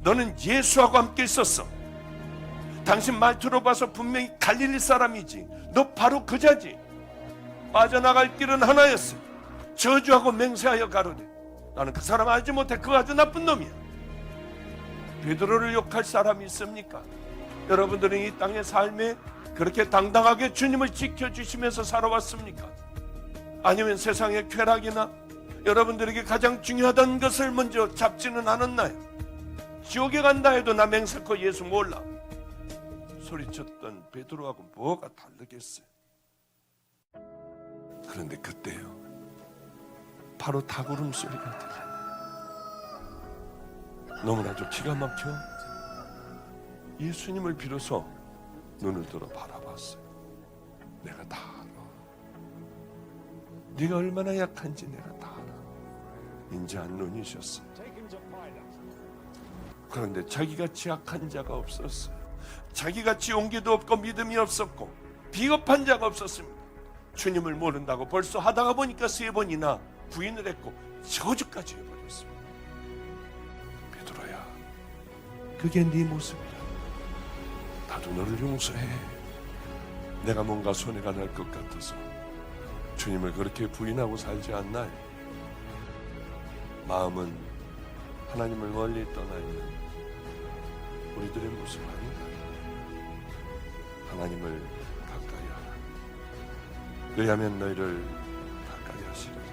너는 예수하고 함께 있었어. 당신 말 들어봐서 분명히 갈릴리 사람이지. 너 바로 그자지. 빠져나갈 길은 하나였어. 저주하고 맹세하여 가로되 나는 그 사람 알지 못해. 그 아주 나쁜 놈이야. 베드로를 욕할 사람이 있습니까? 여러분들은 이 땅의 삶에 그렇게 당당하게 주님을 지켜주시면서 살아왔습니까? 아니면 세상의 쾌락이나 여러분들에게 가장 중요하던 것을 먼저 잡지는 않았나요? 지옥에 간다 해도 나 맹세코 예수 몰라 소리쳤던 베드로하고 뭐가 다르겠어요? 그런데 그때요, 바로 닭울음 소리가 들려요. 너무나도 기가 막혀 예수님을 비로소 눈을 들어 바라봤어요. 내가 다 알아. 네가 얼마나 약한지 내가 다 알아. 인자한 눈이셨어요. 그런데 자기같이 약한 자가 없었어요. 자기같이 용기도 없고 믿음이 없었고 비겁한 자가 없었습니다. 주님을 모른다고 벌써 하다가 보니까 3번이나 부인을 했고 저주까지 해버렸습니다. 베드로야, 그게 네 모습이야. 나도 너를 용서해. 내가 뭔가 손해가 날 것 같아서 주님을 그렇게 부인하고 살지 않나요? 마음은 하나님을 멀리 떠나 있는 우리들의 모습 아닌가요? 하나님을 가까이 하라. 그리하면 너희를 가까이 하시리라.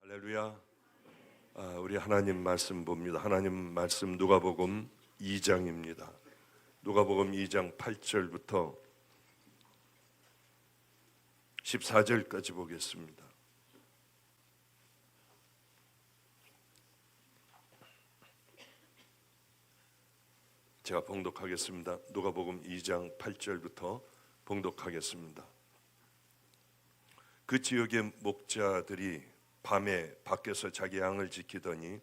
할렐루야. 우리 하나님 말씀 봅니다. 하나님 말씀 누가복음 2장입니다. 누가복음 2장 8절부터 14절까지 보겠습니다. 제가 봉독하겠습니다. 누가복음 2장 8절부터 봉독하겠습니다. 그 지역의 목자들이 밤에 밖에서 자기 양을 지키더니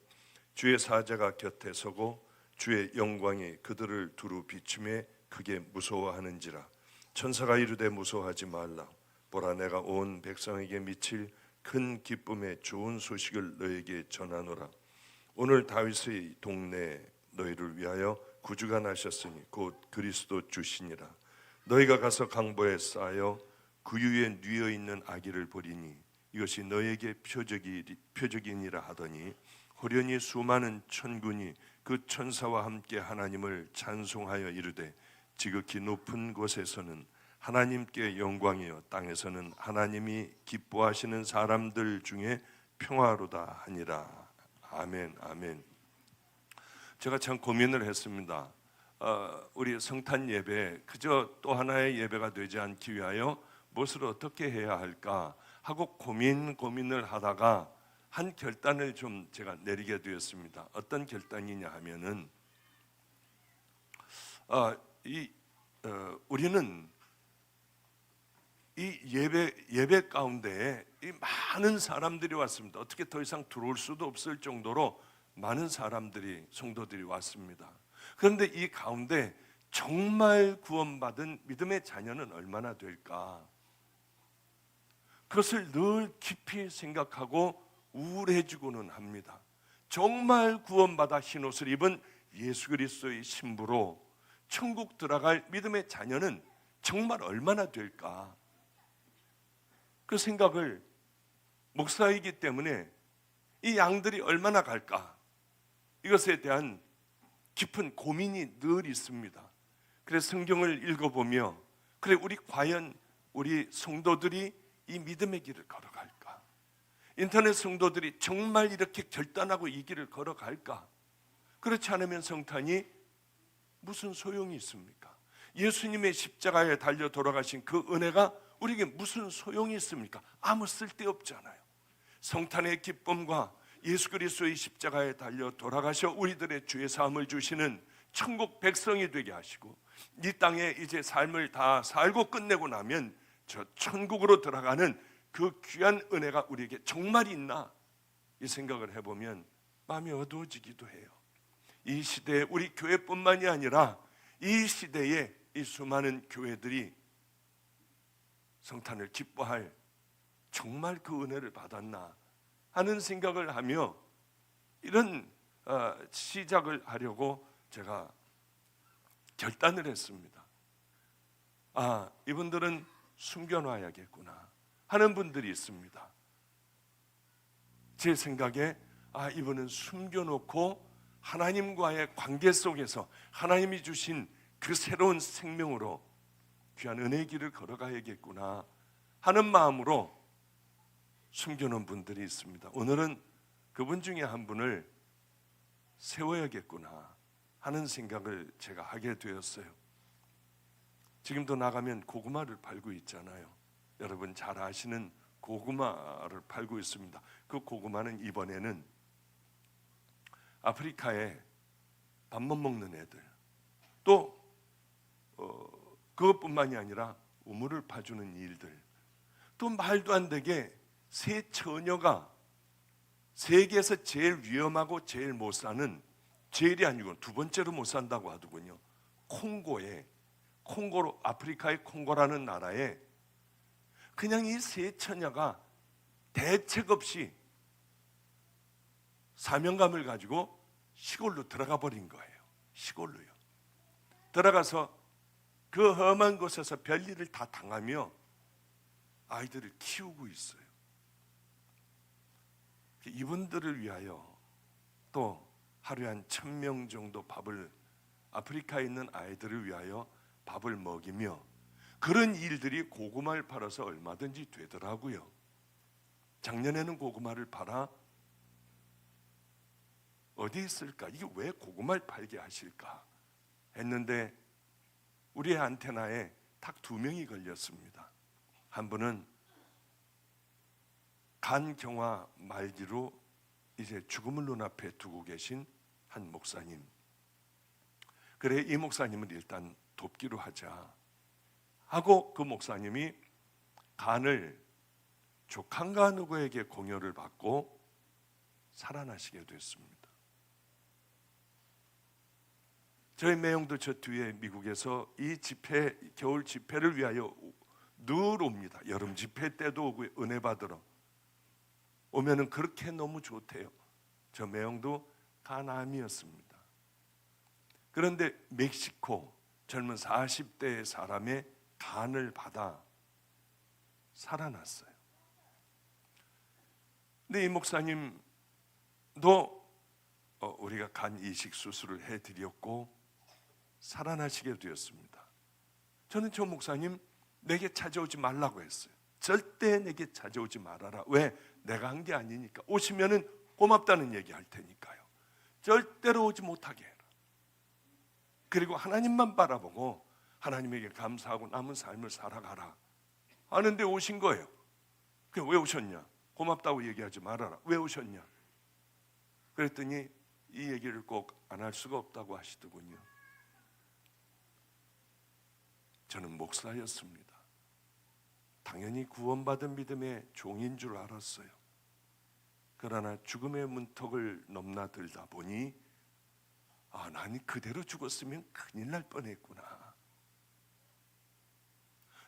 주의 사자가 곁에 서고 주의 영광이 그들을 두루 비추매 크게 무서워하는지라. 천사가 이르되 무서워하지 말라. 보라, 내가 온 백성에게 미칠 큰 기쁨의 좋은 소식을 너에게 전하노라. 오늘 다윗의 동네에 너희를 위하여 구주가 나셨으니 곧 그리스도 주시니라. 너희가 가서 강보에 쌓여 구유에 뉘어 있는 아기를 보리니 이것이 너에게 표적이니라 하더니 호련히 수많은 천군이 그 천사와 함께 하나님을 찬송하여 이르되 지극히 높은 곳에서는 하나님께 영광이요 땅에서는 하나님이 기뻐하시는 사람들 중에 평화로다 하니라. 아멘. 아멘. 제가 참 고민을 했습니다. 우리 성탄 예배 그저 또 하나의 예배가 되지 않기 위하여 무엇을 어떻게 해야 할까 하고 고민을 하다가 한 결단을 좀 제가 내리게 되었습니다. 어떤 결단이냐 하면은 우리는 이 예배 가운데에 이 많은 사람들이 왔습니다. 어떻게 더 이상 들어올 수도 없을 정도로 많은 사람들이 성도들이 왔습니다. 그런데 이 가운데 정말 구원받은 믿음의 자녀는 얼마나 될까? 그것을 늘 깊이 생각하고 우울해지고는 합니다. 정말 구원받아 흰옷을 입은 예수 그리스도의 신부로 천국 들어갈 믿음의 자녀는 정말 얼마나 될까? 그 생각을 목사이기 때문에 이 양들이 얼마나 갈까? 이것에 대한 깊은 고민이 늘 있습니다. 그래서 성경을 읽어보며 그래 우리 과연 우리 성도들이 이 믿음의 길을 걸어갈까? 인터넷 성도들이 정말 이렇게 결단하고 이 길을 걸어갈까? 그렇지 않으면 성탄이 무슨 소용이 있습니까? 예수님의 십자가에 달려 돌아가신 그 은혜가 우리에게 무슨 소용이 있습니까? 아무 쓸데없잖아요. 성탄의 기쁨과 예수 그리스도의 십자가에 달려 돌아가셔 우리들의 죄 사함을 주시는 천국 백성이 되게 하시고 이 땅에 이제 삶을 다 살고 끝내고 나면 저 천국으로 들어가는 그 귀한 은혜가 우리에게 정말 있나? 이 생각을 해보면 마음이 어두워지기도 해요. 이 시대에 우리 교회뿐만이 아니라 이 시대에 이 수많은 교회들이 성탄을 기뻐할 정말 그 은혜를 받았나 하는 생각을 하며 이런 시작을 하려고 제가 결단을 했습니다. 이분들은 숨겨놔야겠구나 하는 분들이 있습니다. 제 생각에 이분은 숨겨놓고 하나님과의 관계 속에서 하나님이 주신 그 새로운 생명으로 귀한 은혜의 길을 걸어가야겠구나 하는 마음으로 숨겨놓은 분들이 있습니다. 오늘은 그분 중에 한 분을 세워야겠구나 하는 생각을 제가 하게 되었어요. 지금도 나가면 고구마를 팔고 있잖아요. 여러분 잘 아시는 고구마를 팔고 있습니다. 그 고구마는 이번에는 아프리카에 밥 못 먹는 애들, 또 그것뿐만이 아니라 우물을 파주는 일들, 또 말도 안 되게 새 처녀가 세계에서 제일 위험하고 제일 못 사는, 제일이 아니고 두 번째로 못 산다고 하더군요. 콩고로 아프리카의 콩고라는 나라에 그냥 이 새 처녀가 대책 없이 사명감을 가지고 시골로 들어가 버린 거예요. 시골로요. 들어가서 그 험한 곳에서 별일을 다 당하며 아이들을 키우고 있어요. 이분들을 위하여 또 하루에 한 1,000명 정도 밥을, 아프리카에 있는 아이들을 위하여 밥을 먹이며, 그런 일들이 고구마를 팔아서 얼마든지 되더라고요. 작년에는 고구마를 팔아 어디 있을까? 이게 왜 고구마를 팔게 하실까? 했는데 우리의 안테나에 딱 2명이 걸렸습니다. 한 분은 간경화 말기로 이제 죽음을 눈앞에 두고 계신 한 목사님. 그래, 이 목사님을 일단 돕기로 하자 하고 그 목사님이 간을 조칸가 누구에게 공여를 받고 살아나시게 됐습니다. 저희 매형도 저 뒤에 미국에서 이 집회, 겨울 집회를 위하여 늘 옵니다. 여름 집회 때도 오고 은혜 받으러 오면은 그렇게 너무 좋대요. 저 매형도 간암이었습니다. 그런데 멕시코 젊은 40대의 사람의 간을 받아 살아났어요. 근데 이 목사님도 우리가 간 이식 수술을 해드렸고 살아나시게 되었습니다. 저는 저 목사님 내게 찾아오지 말라고 했어요. 절대 내게 찾아오지 말아라. 왜? 내가 한 게 아니니까. 오시면은 고맙다는 얘기 할 테니까요. 절대로 오지 못하게 해라. 그리고 하나님만 바라보고 하나님에게 감사하고 남은 삶을 살아가라 하는데 오신 거예요. 그게 왜 오셨냐? 고맙다고 얘기하지 말아라. 왜 오셨냐? 그랬더니 이 얘기를 꼭 안 할 수가 없다고 하시더군요. 저는 목사였습니다. 당연히 구원받은 믿음의 종인 줄 알았어요. 그러나 죽음의 문턱을 넘나들다 보니 나는 그대로 죽었으면 큰일 날 뻔했구나.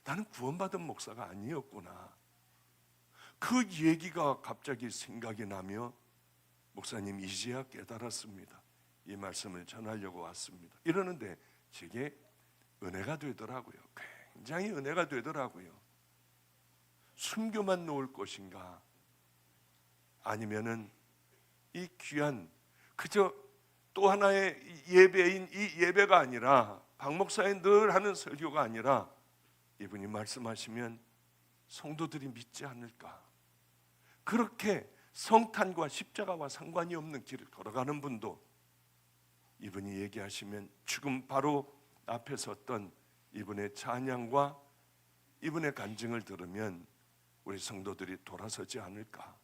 나는 구원받은 목사가 아니었구나. 그 얘기가 갑자기 생각이 나며 목사님 이제야 깨달았습니다. 이 말씀을 전하려고 왔습니다. 이러는데 제게 은혜가 되더라고요. 굉장히 은혜가 되더라고요. 순교만 놓을 것인가? 아니면은 이 귀한 그저 또 하나의 예배인 이 예배가 아니라 박 목사의 늘 하는 설교가 아니라 이분이 말씀하시면 성도들이 믿지 않을까? 그렇게 성탄과 십자가와 상관이 없는 길을 걸어가는 분도 이분이 얘기하시면 지금 바로 앞에 섰던 이분의 찬양과 이분의 간증을 들으면 우리 성도들이 돌아서지 않을까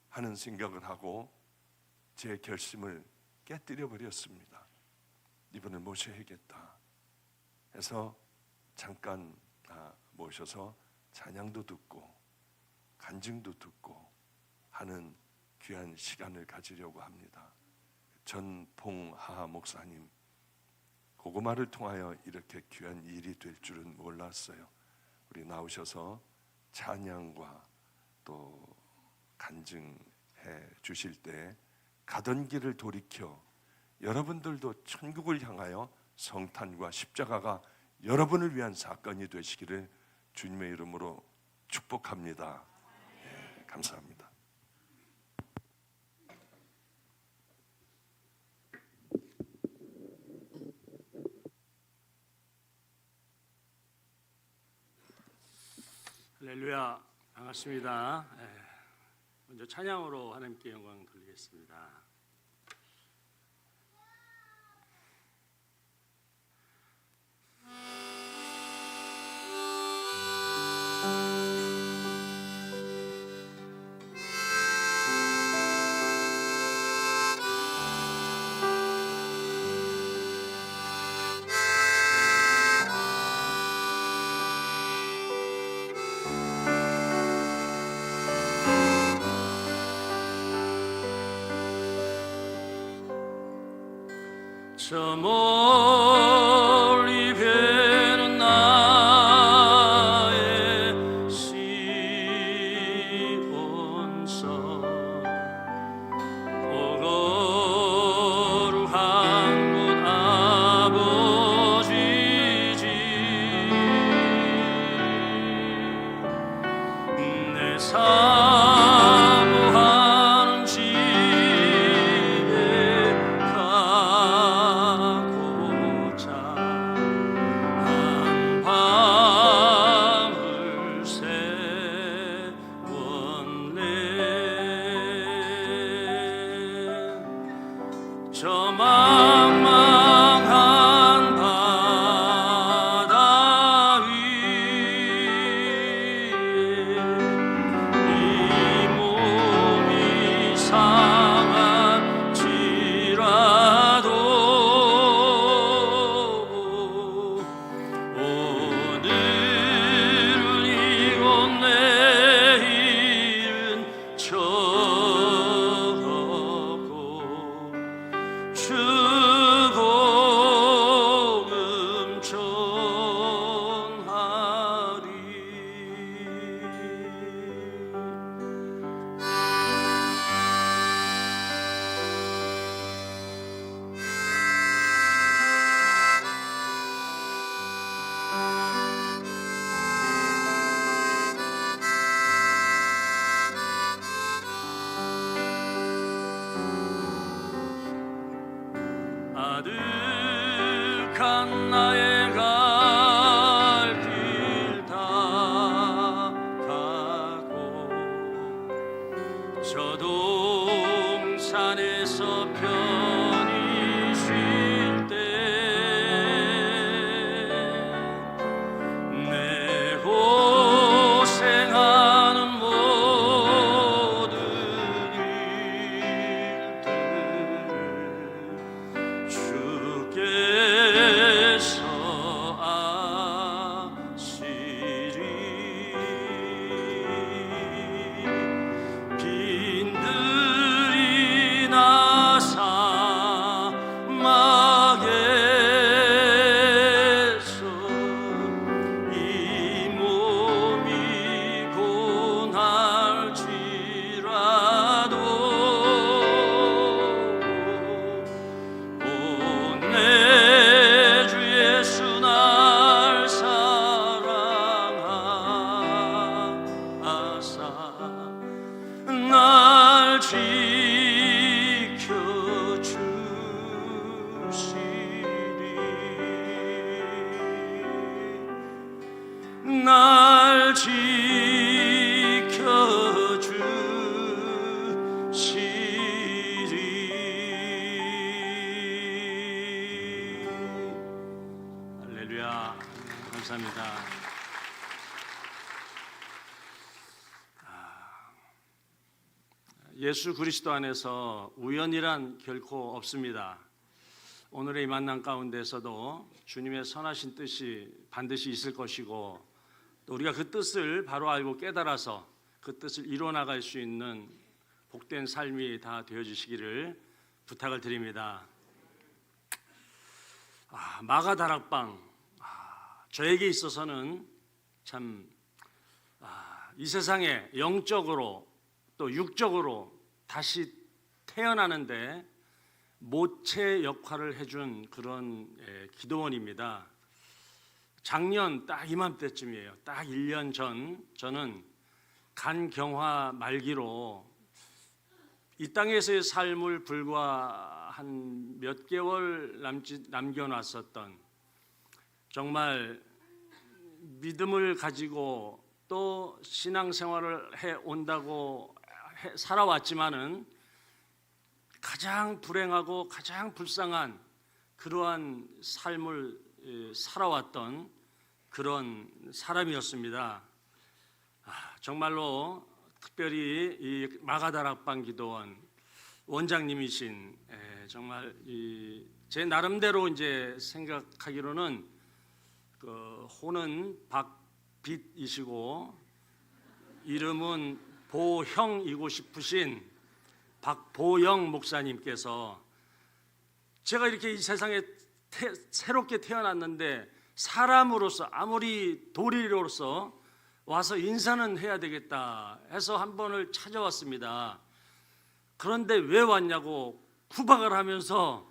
하는 생각을 하고 제 결심을 깨뜨려 버렸습니다. 이분을 모셔야겠다 해서 잠깐 모셔서 찬양도 듣고 간증도 듣고 하는 귀한 시간을 가지려고 합니다. 전봉하 목사님, 고구마를 통하여 이렇게 귀한 일이 될 줄은 몰랐어요. 우리 나오셔서 찬양과 또 간증해 주실 때 가던 길을 돌이켜 여러분들도 천국을 향하여 성탄과 십자가가 여러분을 위한 사건이 되시기를 주님의 이름으로 축복합니다. 네, 감사합니다. 할렐루야, 반갑습니다. 먼저 찬양으로 하나님께 영광 돌리겠습니다. 저 멀리 배는 나의 시온성 거룩한 곳 아버지 집 내 사모하는 집에 가고자 한 밤을 세웠네. 저 망망한 바다 위에 이 몸이 상할지라도 오늘은 이곳 내일은 저없고 주 복음 전하리. 아득한 나의 갈 길 다 가고 저 동산에서 편히 쉴 때 내 고생하는 모든 일들 주께서 아시리. 빈들이 나 사막에서 이 몸이 고날지라도 내 주 예수 날 사랑하사 날 지켜주시리. 날 지켜주시리. 할렐루야, 감사합니다. 예수 그리스도 안에서 우연이란 결코 없습니다. 오늘의 이 만남 가운데서도 주님의 선하신 뜻이 반드시 있을 것이고 또 우리가 그 뜻을 바로 알고 깨달아서 그 뜻을 이루어 나갈 수 있는 복된 삶이 다 되어지시기를 부탁을 드립니다. 마가다락방, 저에게 있어서는 참 이 세상에 영적으로 또 육적으로 다시 태어나는데 모체 역할을 해준 그런 기도원입니다. 작년 딱 이맘때쯤이에요. 딱 1년 전 저는 간경화 말기로 이 땅에서의 삶을 불과 한 몇 개월 남겨놨었던, 정말 믿음을 가지고 또 신앙생활을 해온다고 살아왔지만은 가장 불행하고 가장 불쌍한 그러한 삶을 살아왔던 그런 사람이었습니다. 정말로 특별히 이 마가다락방 기도원 원장님이신 정말 제 나름대로 이제 생각하기로는 그 호는 박빛이시고 이름은 보형이고 싶으신 박보영 목사님께서 제가 이렇게 이 세상에 새롭게 태어났는데 사람으로서 아무리 도리로서 와서 인사는 해야 되겠다 해서 한 번을 찾아왔습니다. 그런데 왜 왔냐고 구박을 하면서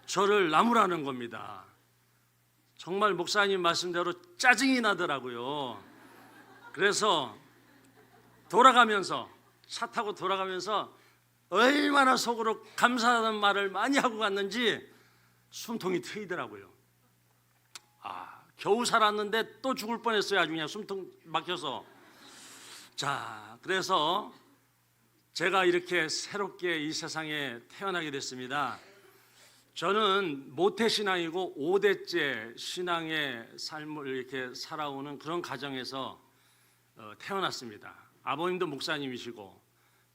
저를 나무라는 겁니다. 정말 목사님 말씀대로 짜증이 나더라고요. 그래서 돌아가면서 차 타고 돌아가면서 얼마나 속으로 감사하다는 말을 많이 하고 갔는지 숨통이 트이더라고요. 겨우 살았는데 또 죽을 뻔했어요. 아주 그냥 숨통 막혀서. 자, 그래서 제가 이렇게 새롭게 이 세상에 태어나게 됐습니다. 저는 모태신앙이고 5대째 신앙의 삶을 이렇게 살아오는 그런 가정에서 태어났습니다. 아버님도 목사님이시고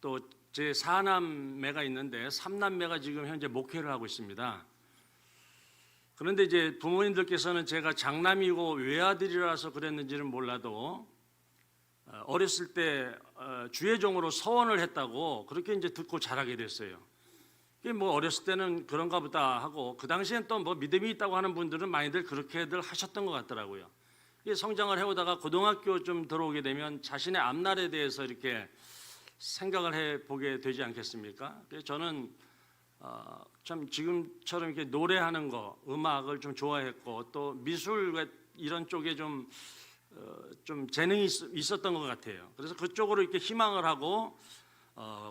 또 제 4남매가 있는데 3남매가 지금 현재 목회를 하고 있습니다. 그런데 이제 부모님들께서는 제가 장남이고 외아들이라서 그랬는지는 몰라도 어렸을 때 주의 종으로 서원을 했다고 그렇게 이제 듣고 자라게 됐어요. 이게 뭐 어렸을 때는 그런가 보다 하고 그 당시엔 또 뭐 믿음이 있다고 하는 분들은 많이들 그렇게들 하셨던 것 같더라고요. 이게 성장을 해오다가 고등학교 좀 들어오게 되면 자신의 앞날에 대해서 이렇게 생각을 해보게 되지 않겠습니까? 그래서 저는 참 지금처럼 이렇게 노래하는 거, 음악을 좀 좋아했고 또 미술 이런 쪽에 좀 재능이 있었던 것 같아요. 그래서 그쪽으로 이렇게 희망을 하고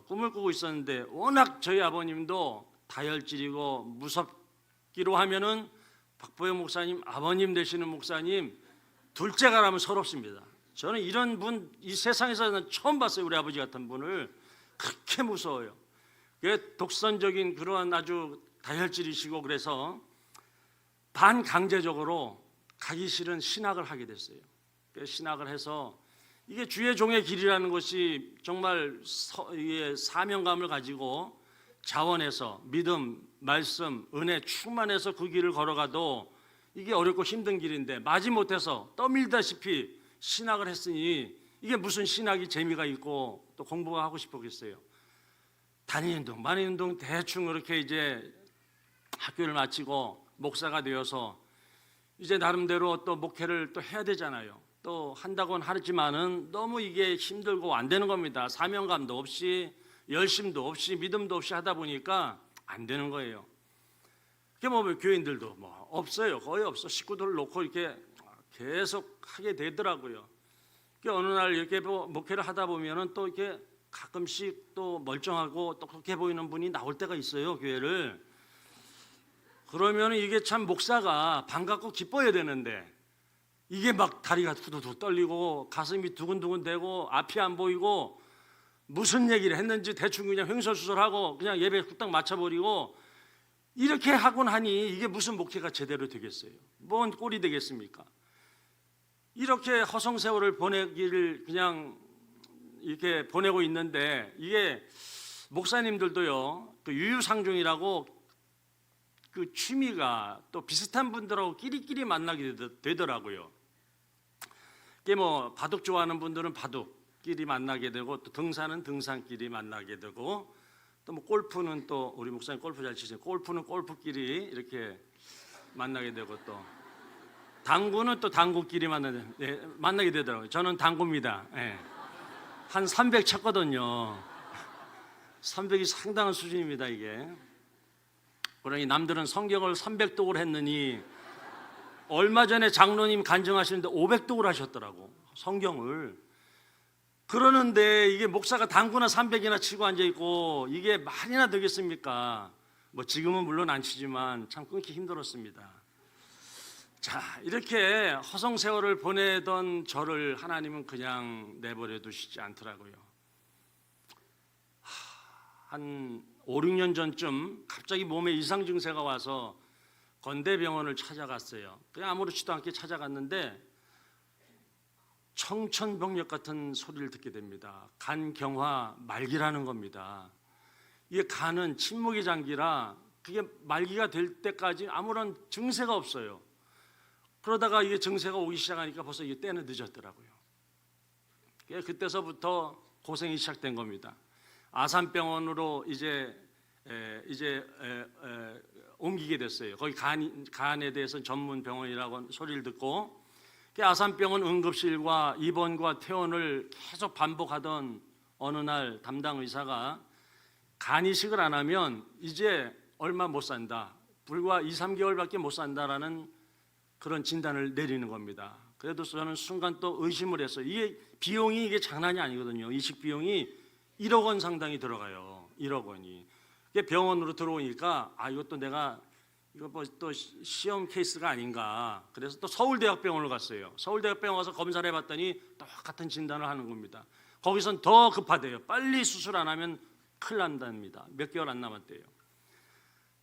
꿈을 꾸고 있었는데 워낙 저희 아버님도 다혈질이고 무섭기로 하면은 박보영 목사님, 아버님 되시는 목사님 둘째가라면 서럽습니다. 저는 이런 분 이 세상에서는 처음 봤어요. 우리 아버지 같은 분을 그렇게 무서워요. 독선적인 그러한 아주 다혈질이시고 그래서 반강제적으로 가기 싫은 신학을 하게 됐어요. 신학을 해서 이게 주의 종의 길이라는 것이 정말 이게 사명감을 가지고 자원해서 믿음, 말씀, 은혜 충만해서 그 길을 걸어가도 이게 어렵고 힘든 길인데 마지못해서 떠밀다시피 신학을 했으니 이게 무슨 신학이 재미가 있고 또 공부가 하고 싶었겠어요. 단위운동, 만인운동 대충 그렇게 이제 학교를 마치고 목사가 되어서 이제 나름대로 또 목회를 또 해야 되잖아요. 또 한다고는 하지만은 너무 이게 힘들고 안 되는 겁니다. 사명감도 없이 열심도 없이 믿음도 없이 하다 보니까 안 되는 거예요. 그게 뭐 교인들도 뭐 없어요. 거의 없어. 식구들을 놓고 이렇게 계속 하게 되더라고요. 어느 날 이렇게 목회를 하다 보면은 또 이렇게 가끔씩 또 멀쩡하고 또 그렇게 보이는 분이 나올 때가 있어요, 교회를. 그러면 이게 참 목사가 반갑고 기뻐야 되는데 이게 막 다리가 후두둑 떨리고 가슴이 두근두근대고 앞이 안 보이고 무슨 얘기를 했는지 대충 그냥 횡설수설하고 그냥 예배 후딱 맞춰버리고 이렇게 하곤 하니 이게 무슨 목회가 제대로 되겠어요? 뭔 꼴이 되겠습니까? 이렇게 허송세월을 보내기를 그냥 이렇게 보내고 있는데 이게 목사님들도요 그 유유상종이라고 그 취미가 또 비슷한 분들하고 끼리끼리 만나게 되더라고요. 이게 뭐 바둑 좋아하는 분들은 바둑, 산길이 만나게 되고 또 등산은 등산길이 만나게 되고 또 뭐 골프는 또 우리 목사님 골프 잘 치시죠. 골프는 골프길이 이렇게 만나게 되고 또 당구는 또 당구끼리 만나게 되더라고요. 저는 당구입니다. 예. 한 300 쳤거든요. 300이 상당한 수준입니다 이게. 그러니 남들은 성경을 300독을 했느니 얼마 전에 장로님 간증하시는데 500독을 하셨더라고 성경을. 그러는데 이게 목사가 당구나 300이나 치고 앉아있고 이게 말이나 되겠습니까? 뭐 지금은 물론 안 치지만 참 끊기 힘들었습니다. 자, 이렇게 허송세월을 보내던 저를 하나님은 그냥 내버려 두시지 않더라고요. 한 5, 6년 전쯤 갑자기 몸에 이상 증세가 와서 건대병원을 찾아갔어요. 그냥 아무렇지도 않게 찾아갔는데 청천벽력 같은 소리를 듣게 됩니다. 간경화 말기라는 겁니다. 이게 간은 침묵의 장기라 그게 말기가 될 때까지 아무런 증세가 없어요. 그러다가 이게 증세가 오기 시작하니까 벌써 이게 때는 늦었더라고요. 그때서부터 고생이 시작된 겁니다. 아산병원으로 이제 옮기게 됐어요. 거기 간에 대해서 전문 병원이라고 소리를 듣고 아산병원 응급실과 입원과 퇴원을 계속 반복하던 어느 날 담당 의사가 간 이식을 안 하면 이제 얼마 못 산다. 불과 2, 3개월밖에 못 산다라는 그런 진단을 내리는 겁니다. 그래도 저는 순간 또 의심을 했어요. 이게 비용이 이게 장난이 아니거든요. 이식 비용이 1억 원 상당히 들어가요. 1억 원이. 병원으로 들어오니까 이것도 내가 이거 뭐 또 시험 케이스가 아닌가. 그래서 또 서울대학병원을 갔어요. 서울대학병원 가서 검사를 해봤더니 똑같은 진단을 하는 겁니다. 거기선 더 급하대요. 빨리 수술 안 하면 큰일 난답니다. 몇 개월 안 남았대요.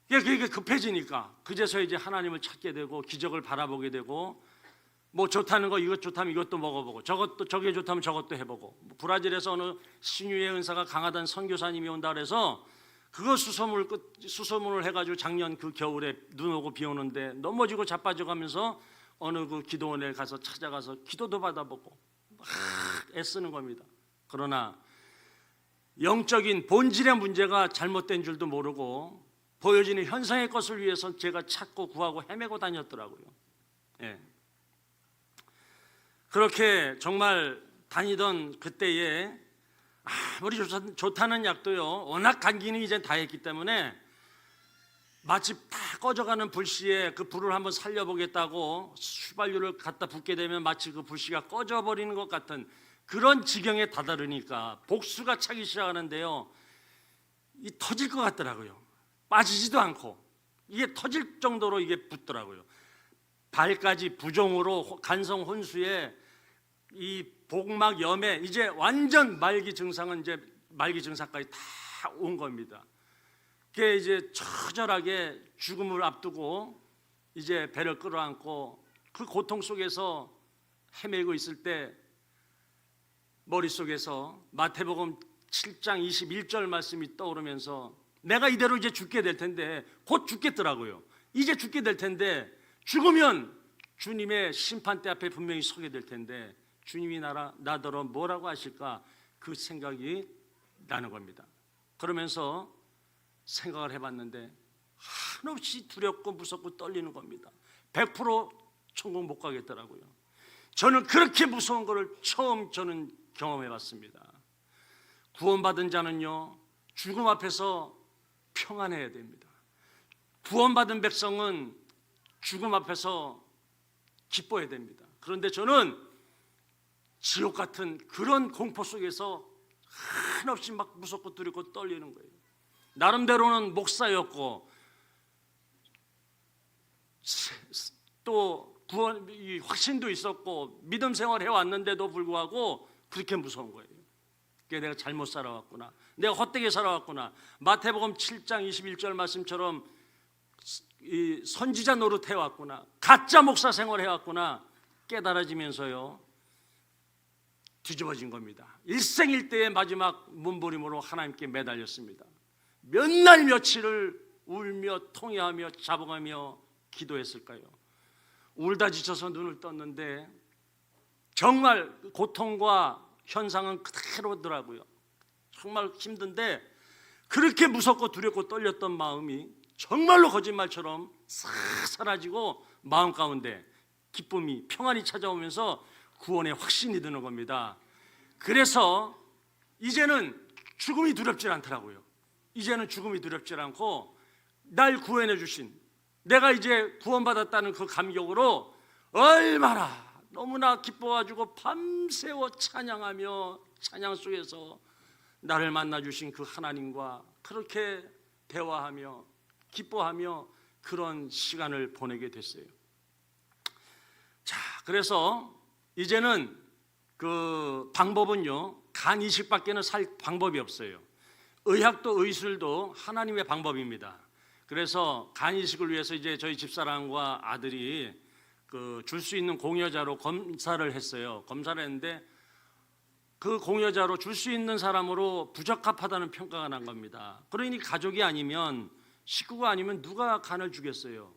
그게 급해지니까 그제서 이제 하나님을 찾게 되고 기적을 바라보게 되고 뭐 좋다는 거 이것 좋다면 이것도 먹어보고 저게 좋다면 저것도 해보고 브라질에서 어느 신유의 은사가 강하던 선교사님이 온다 그래서 그거 수소문을 해가지고 작년 그 겨울에 눈 오고 비 오는데 넘어지고 자빠져가면서 어느 그 기도원에 가서 찾아가서 기도도 받아보고 막 애쓰는 겁니다. 그러나 영적인 본질의 문제가 잘못된 줄도 모르고 보여지는 현상의 것을 위해서 제가 찾고 구하고 헤매고 다녔더라고요. 예. 그렇게 정말 다니던 그때에 아무리 좋다는 약도요 워낙 간 기능이 이제 다 했기 때문에 마치 다 꺼져가는 불씨에 그 불을 한번 살려보겠다고 휘발유를 갖다 붓게 되면 마치 그 불씨가 꺼져버리는 것 같은 그런 지경에 다다르니까 복수가 차기 시작하는데요 이 터질 것 같더라고요. 빠지지도 않고 이게 터질 정도로 이게 붙더라고요. 발까지 부종으로 간성 혼수에 이 복막 염에 이제 완전 말기 증상은 이제 말기 증상까지 다 온 겁니다. 그게 이제 처절하게 죽음을 앞두고 이제 배를 끌어안고 그 고통 속에서 헤매고 있을 때 머릿속에서 마태복음 7장 21절 말씀이 떠오르면서 내가 이대로 이제 죽게 될 텐데 곧 죽겠더라고요. 이제 죽게 될 텐데 죽으면 주님의 심판대 앞에 분명히 서게 될 텐데 주님이 나더러 뭐라고 하실까 그 생각이 나는 겁니다. 그러면서 생각을 해봤는데 한없이 두렵고 무섭고 떨리는 겁니다. 100% 천국 못 가겠더라고요. 저는 그렇게 무서운 것을 처음 저는 경험해봤습니다. 구원받은 자는요 죽음 앞에서 평안해야 됩니다. 구원받은 백성은 죽음 앞에서 기뻐해야 됩니다. 그런데 저는 지옥 같은 그런 공포 속에서 한없이 막 무섭고 두렵고 떨리는 거예요. 나름대로는 목사였고 또 구원 확신도 있었고 믿음 생활 해왔는데도 불구하고 그렇게 무서운 거예요. 내가 잘못 살아왔구나. 내가 헛되게 살아왔구나. 마태복음 7장 21절 말씀처럼 이 선지자 노릇 해왔구나. 가짜 목사 생활 해왔구나. 깨달아지면서요 뒤집어진 겁니다. 일생일대의 마지막 몸부림으로 하나님께 매달렸습니다. 몇 날 며칠을 울며 통회하며 자복하며 기도했을까요? 울다 지쳐서 눈을 떴는데 정말 고통과 현상은 그대로더라고요. 정말 힘든데 그렇게 무섭고 두렵고 떨렸던 마음이 정말로 거짓말처럼 싹 사라지고 마음 가운데 기쁨이 평안이 찾아오면서 구원의 확신이 드는 겁니다. 그래서 이제는 죽음이 두렵지 않더라고요. 이제는 죽음이 두렵지 않고 날 구원해 주신, 내가 이제 구원받았다는 그 감격으로 얼마나 너무나 기뻐가지고 밤새워 찬양하며 찬양 속에서 나를 만나 주신 그 하나님과 그렇게 대화하며 기뻐하며 그런 시간을 보내게 됐어요. 자, 그래서 이제는 그 방법은요, 간 이식밖에는 살 방법이 없어요. 의학도 의술도 하나님의 방법입니다. 그래서 간 이식을 위해서 이제 저희 집사람과 아들이 그 줄 수 있는 공여자로 검사를 했어요. 검사를 했는데 그 공여자로 줄 수 있는 사람으로 부적합하다는 평가가 난 겁니다. 그러니 가족이 아니면, 식구가 아니면 누가 간을 주겠어요?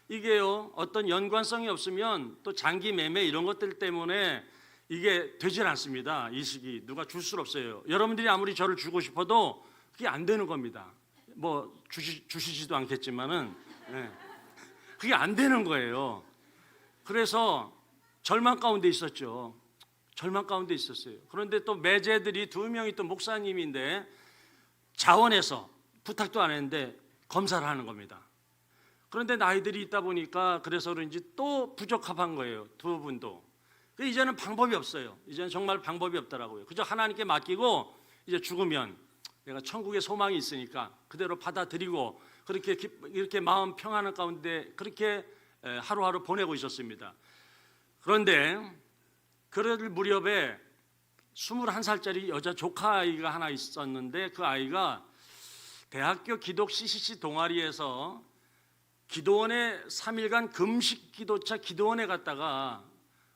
이게요, 어떤 연관성이 없으면 또 장기 매매 이런 것들 때문에 이게 되질 않습니다. 이식이 누가 줄 수 없어요. 여러분들이 아무리 저를 주고 싶어도 그게 안 되는 겁니다. 뭐 주시지도 않겠지만은 그게 안 되는 거예요. 그래서 절망 가운데 있었죠. 절망 가운데 있었어요. 그런데 또 매제들이 2명이 또 목사님인데 자원해서 부탁도 안 했는데 검사를 하는 겁니다. 그런데 나이들이 있다 보니까 그래서 그런지 또 부적합한 거예요. 두 분도. 이제는 방법이 없어요. 이제는 정말 방법이 없더라고요. 그저 하나님께 맡기고 이제 죽으면 내가 천국에 소망이 있으니까 그대로 받아들이고 그렇게 이렇게 마음 평안한 가운데 그렇게 하루하루 보내고 있었습니다. 그런데 그럴 무렵에 21살짜리 여자 조카 아이가 하나 있었는데 그 아이가 대학교 기독 CCC 동아리에서 기도원에 3일간 금식 기도차 기도원에 갔다가,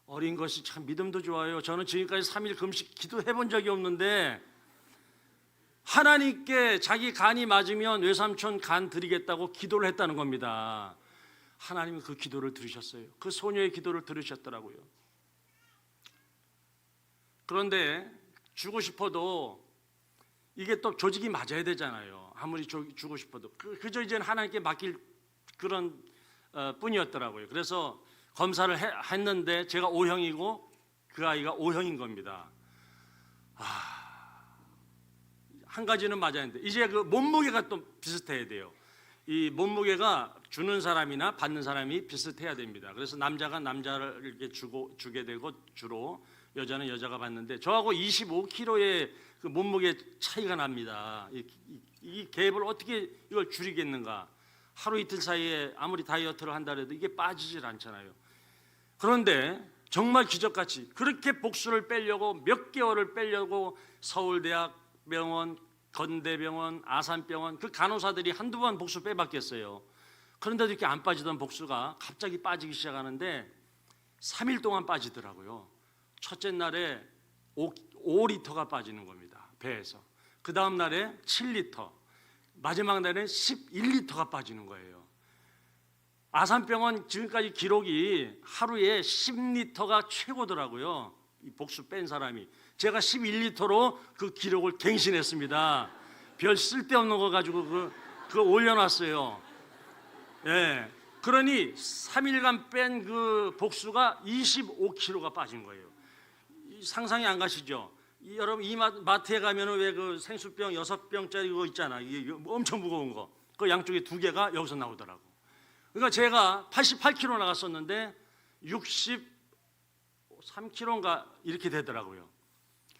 어린 것이 참 믿음도 좋아요. 저는 지금까지 3일 금식 기도해 본 적이 없는데 하나님께 자기 간이 맞으면 외삼촌 간 드리겠다고 기도를 했다는 겁니다. 하나님은 그 기도를 들으셨어요. 그 소녀의 기도를 들으셨더라고요. 그런데 주고 싶어도 이게 또 조직이 맞아야 되잖아요. 아무리 주고 싶어도 그저 이제는 하나님께 맡길 그런 뿐이었더라고요. 그래서 검사를 했는데 제가 O형이고 그 아이가 O형인 겁니다. 한 가지는 맞았는데 이제 그 몸무게가 또 비슷해야 돼요. 이 몸무게가 주는 사람이나 받는 사람이 비슷해야 됩니다. 그래서 남자가 남자를 이렇게 주게 되고 주로 여자는 여자가 받는데 저하고 25kg의 그 몸무게 차이가 납니다. 이 갭을 어떻게 이걸 줄이겠는가? 하루 이틀 사이에 아무리 다이어트를 한다 해도 이게 빠지질 않잖아요. 그런데 정말 기적같이 그렇게 복수를 빼려고 몇 개월을 빼려고 서울대학병원, 건대병원, 아산병원 그 간호사들이 한두 번 복수 빼봤겠어요. 그런데도 이렇게 안 빠지던 복수가 갑자기 빠지기 시작하는데 3일 동안 빠지더라고요. 첫째 날에 5리터가 빠지는 겁니다. 배에서. 그 다음 날에 7리터, 마지막 날에 11리터가 빠지는 거예요. 아산병원 지금까지 기록이 하루에 10리터가 최고더라고요. 이 복수 뺀 사람이. 제가 11리터로 그 기록을 갱신했습니다. 별 쓸데없는 거 가지고 그거 올려놨어요. 예. 그러니 3일간 뺀 그 복수가 25kg가 빠진 거예요. 상상이 안 가시죠? 여러분 이 마트에 가면은 왜 그 생수병 6병짜리 그거 있잖아. 이게 엄청 무거운 거. 그 양쪽에 2개가 여기서 나오더라고. 그러니까 제가 88kg 나갔었는데 63kg인가 이렇게 되더라고요.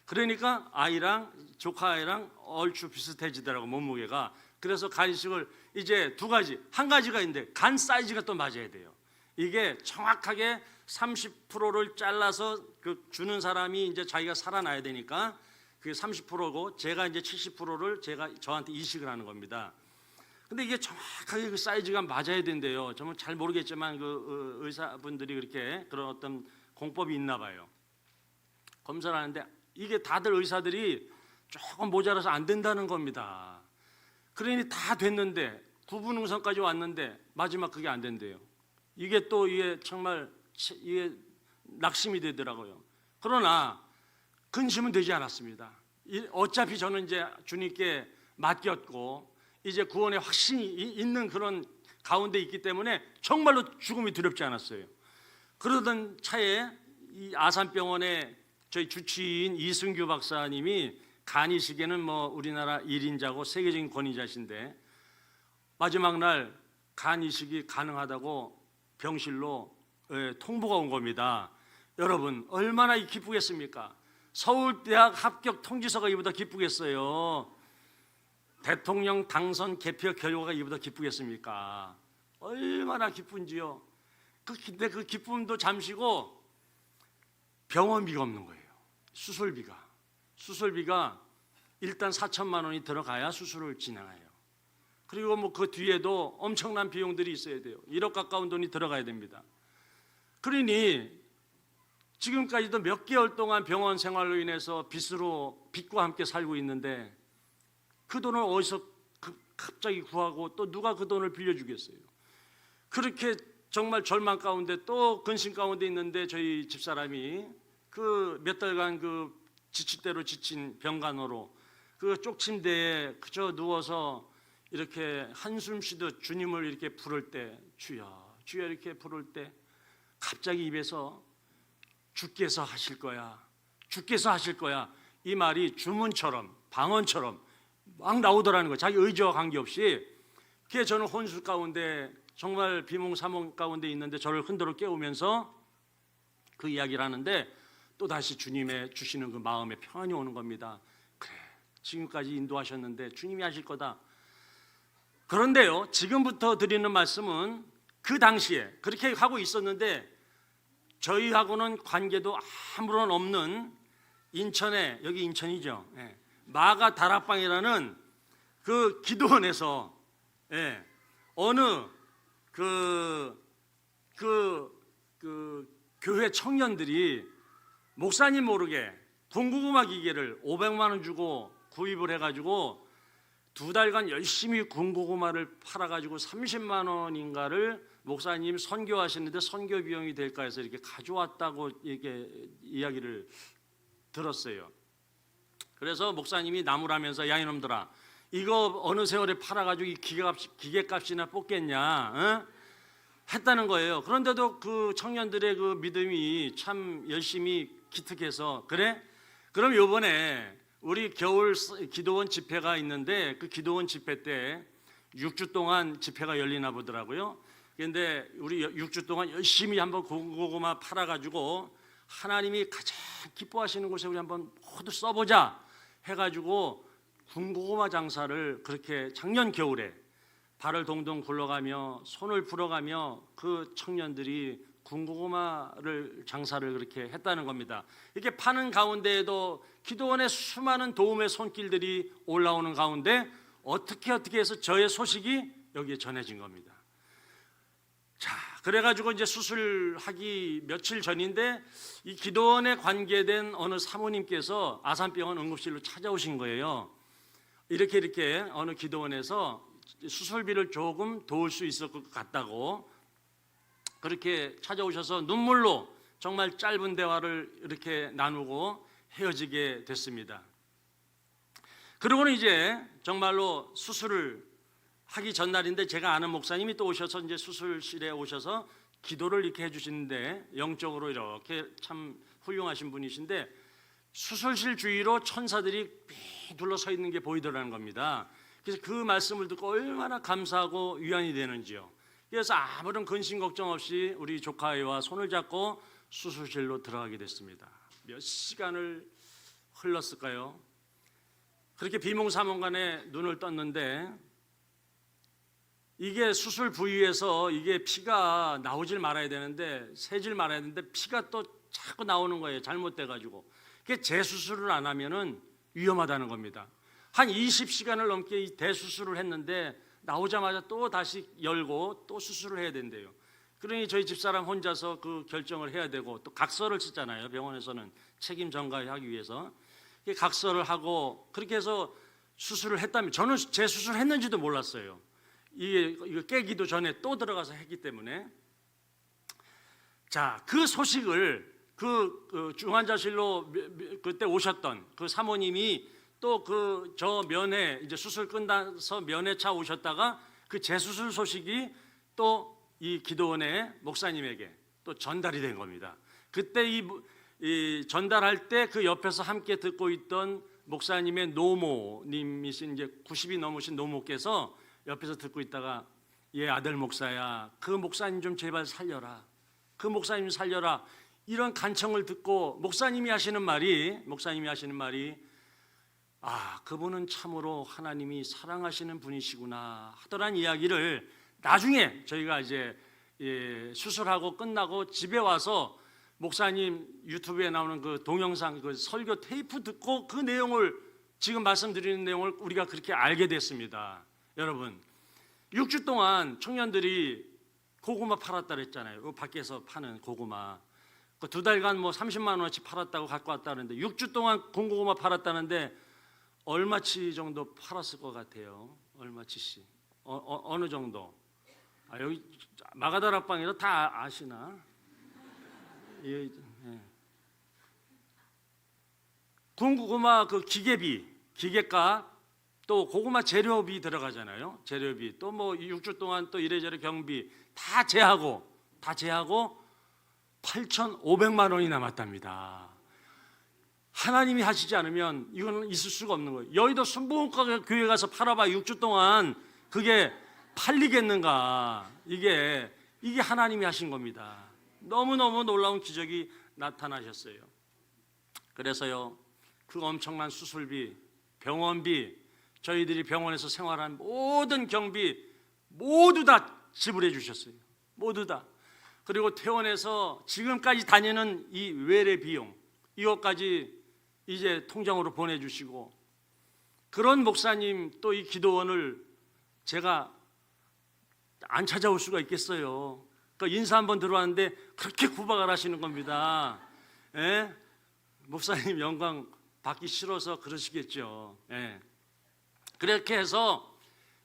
그러니까 아이랑 조카 아이랑 얼추 비슷해지더라고 몸무게가. 그래서 간식을 이제 두 가지, 한 가지가 있는데 간 사이즈가 또 맞아야 돼요. 이게 정확하게 30%를 잘라서 그 주는 사람이 이제 자기가 살아나야 되니까 그게 30%고 제가 이제 70%를 제가 저한테 이식을 하는 겁니다. 근데 이게 정확하게 그 사이즈가 맞아야 된대요. 저는 잘 모르겠지만 그 의사분들이 그렇게 그런 어떤 공법이 있나 봐요. 검사를 하는데 이게 다들 의사들이 조금 모자라서 안 된다는 겁니다. 그러니 다 됐는데 구분응선까지 왔는데 마지막 그게 안 된대요. 이게 또 이게 정말 이게 낙심이 되더라고요. 그러나 근심은 되지 않았습니다. 어차피 저는 이제 주님께 맡겼고 이제 구원의 확신이 있는 그런 가운데 있기 때문에 정말로 죽음이 두렵지 않았어요. 그러던 차에 이 아산병원의 저희 주치의인 이승규 박사님이 간 이식에는 뭐 우리나라 1인자고 세계적인 권위자신데 마지막 날 간 이식이 가능하다고 병실로 통보가 온 겁니다. 여러분 얼마나 기쁘겠습니까? 서울대학 합격 통지서가 이보다 기쁘겠어요. 대통령 당선 개표 결과가 이보다 기쁘겠습니까? 얼마나 기쁜지요. 근데 그 기쁨도 잠시고 병원비가 없는 거예요. 수술비가 일단 4천만 원이 들어가야 수술을 진행해요. 그리고 뭐 그 뒤에도 엄청난 비용들이 있어야 돼요. 1억 가까운 돈이 들어가야 됩니다. 그러니 지금까지도 몇 개월 동안 병원 생활로 인해서 빚과 함께 살고 있는데 그 돈을 어디서 갑자기 구하고 또 누가 그 돈을 빌려주겠어요? 그렇게 정말 절망 가운데 또 근심 가운데 있는데 저희 집사람이 그 몇 달간 그 지칠 대로 지친 병간호로 그 쪽침대에 그저 누워서 이렇게 한숨 쉬듯 주님을 이렇게 부를 때 주여 주여 이렇게 부를 때 갑자기 입에서 주께서 하실 거야 이 말이 주문처럼 방언처럼 막 나오더라는 거예요. 자기 의지와 관계없이. 그게 저는 혼수 가운데 정말 비몽사몽 가운데 있는데 저를 흔들어 깨우면서 그 이야기를 하는데 또다시 주님의 주시는 그 마음의 평안이 오는 겁니다. 그래 지금까지 인도하셨는데 주님이 하실 거다. 그런데요 지금부터 드리는 말씀은 그 당시에 그렇게 하고 있었는데 저희하고는 관계도 아무런 없는 인천에 여기 인천이죠. 마가 다락방이라는 그 기도원에서 어느 그 교회 청년들이 목사님 모르게 군고구마 기계를 500만 원 주고 구입을 해가지고 2달간 열심히 군고구마를 팔아가지고 30만 원인가를 목사님 선교하시는데 선교 비용이 될까 해서 이렇게 가져왔다고 이렇게 이야기를 들었어요. 그래서 목사님이 나무라면서 야 이놈들아 이거 어느 세월에 팔아가지고 이 기계값이나 뽑겠냐 했다는 거예요. 그런데도 그 청년들의 그 믿음이 참 열심히 기특해서 그래? 그럼 요번에 우리 겨울 기도원 집회가 있는데 그 기도원 집회 때 6주 동안 집회가 열리나 보더라고요. 그런데 우리 6주 동안 열심히 한번 고구마 팔아가지고 하나님이 가장 기뻐하시는 곳에 우리 한번 모두 써보자 해가지고 군고구마 장사를 그렇게 작년 겨울에 발을 동동 굴러가며 손을 불어가며 그 청년들이 군고구마를 장사를 그렇게 했다는 겁니다. 이렇게 파는 가운데에도 기도원의 수많은 도움의 손길들이 올라오는 가운데 어떻게 해서 저의 소식이 여기에 전해진 겁니다. 자, 그래가지고 이제 수술하기 며칠 전인데 이 기도원에 관계된 어느 사모님께서 아산병원 응급실로 찾아오신 거예요. 이렇게 어느 기도원에서 수술비를 조금 도울 수 있을 것 같다고 그렇게 찾아오셔서 눈물로 정말 짧은 대화를 이렇게 나누고 헤어지게 됐습니다. 그러고는 이제 정말로 수술을 하기 전날인데 제가 아는 목사님이 또 오셔서 이제 수술실에 오셔서 기도를 이렇게 해주시는데 영적으로 이렇게 참 훌륭하신 분이신데 수술실 주위로 천사들이 삐 둘러서 있는 게 보이더라는 겁니다. 그래서 그 말씀을 듣고 얼마나 감사하고 위안이 되는지요. 그래서 아무런 근심 걱정 없이 우리 조카아이와 손을 잡고 수술실로 들어가게 됐습니다. 몇 시간을 흘렀을까요? 그렇게 비몽사몽간에 눈을 떴는데 이게 수술 부위에서 이게 피가 나오질 말아야 되는데 새질 말아야 되는데 피가 또 자꾸 나오는 거예요. 잘못돼가지고. 그게 재수술을 안 하면은 위험하다는 겁니다. 한 20시간을 넘게 이 대수술을 했는데 나오자마자 또 다시 열고 또 수술을 해야 된대요. 그러니 저희 집사람 혼자서 그 결정을 해야 되고 또 각서를 쓰잖아요. 병원에서는 책임 전가하기 위해서 각서를 하고 그렇게 해서 수술을 했다면 저는 재수술 했는지도 몰랐어요. 이거 깨기도 전에 또 들어가서 했기 때문에 자, 그 소식을 그 중환자실로 그때 오셨던 그 사모님이 또 그 저 면회 이제 수술 끝나서 면회차 오셨다가 그 재수술 소식이 또 이 기도원의 목사님에게 또 전달이 된 겁니다. 그때 이 전달할 때 그 옆에서 함께 듣고 있던 목사님의 노모님이신 이제 90이 넘으신 노모께서 옆에서 듣고 있다가 얘 아들 목사야, 그 목사님 좀 제발 살려라. 그 목사님 살려라. 이런 간청을 듣고 목사님이 하시는 말이 그분은 참으로 하나님이 사랑하시는 분이시구나 하더란 이야기를 나중에 저희가 이제 수술하고 끝나고 집에 와서 목사님 유튜브에 나오는 그 동영상 그 설교 테이프 듣고 그 내용을 지금 말씀드리는 내용을 우리가 그렇게 알게 됐습니다. 여러분 6주 동안 청년들이 고구마 팔았다 그랬잖아요. 그 밖에서 파는 고구마 그 2달간 뭐 30만 원어치 팔았다고 갖고 왔다는데 6주 동안 군고구마 팔았다는데 얼마치 정도 팔았을 것 같아요? 얼마치씩? 어느 정도? 여기 마가다락방에서 다 아시나? 예. 군고구마 그 기계값 또 고구마 재료비 들어가잖아요. 재료비 또 뭐 6주 동안 또 이래저래 경비 다 제하고 8,500만 원이 남았답니다. 하나님이 하시지 않으면 이거는 있을 수가 없는 거예요. 여의도 순복음가 교회 가서 팔아봐 6주 동안 그게 팔리겠는가? 이게 하나님이 하신 겁니다. 너무너무 놀라운 기적이 나타나셨어요. 그래서요 그 엄청난 수술비, 병원비, 저희들이 병원에서 생활한 모든 경비 모두 다 지불해 주셨어요. 모두 다. 그리고 퇴원해서 지금까지 다니는 이 외래 비용 이것까지 이제 통장으로 보내주시고 그런 목사님 또 이 기도원을 제가 안 찾아올 수가 있겠어요. 그러니까 인사 한번 들어왔는데 그렇게 구박을 하시는 겁니다. 예? 목사님 영광 받기 싫어서 그러시겠죠. 예. 그렇게 해서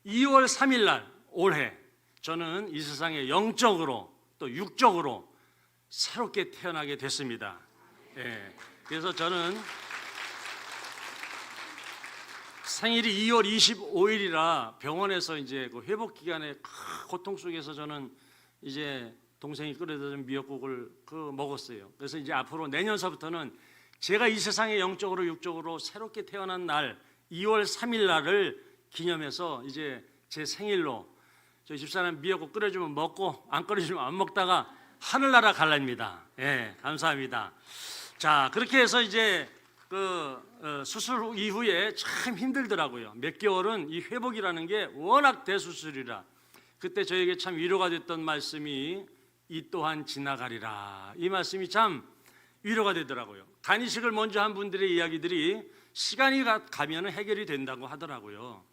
2월 3일 날 올해 저는 이 세상에 영적으로 또 육적으로 새롭게 태어나게 됐습니다. 예. 그래서 저는 생일이 2월 25일이라 병원에서 이제 그 회복 기간에 큰 고통 속에서 저는 이제 동생이 끓여준 미역국을 먹었어요. 그래서 이제 앞으로 내년서부터는 제가 이 세상에 영적으로 육적으로 새롭게 태어난 날 2월 3일 날을 기념해서 이제 제 생일로 저희 집사람 미역국 끓여주면 먹고 안 끓여주면 안 먹다가 하늘나라 갈랍니다. 예, 감사합니다. 자, 그렇게 해서 이제 수술 이후에 참 힘들더라고요. 몇 개월은 이 회복이라는 게 워낙 대수술이라 그때 저에게 참 위로가 됐던 말씀이 이 또한 지나가리라. 이 말씀이 참 위로가 되더라고요. 간이식을 먼저 한 분들의 이야기들이 시간이 가면 해결이 된다고 하더라고요.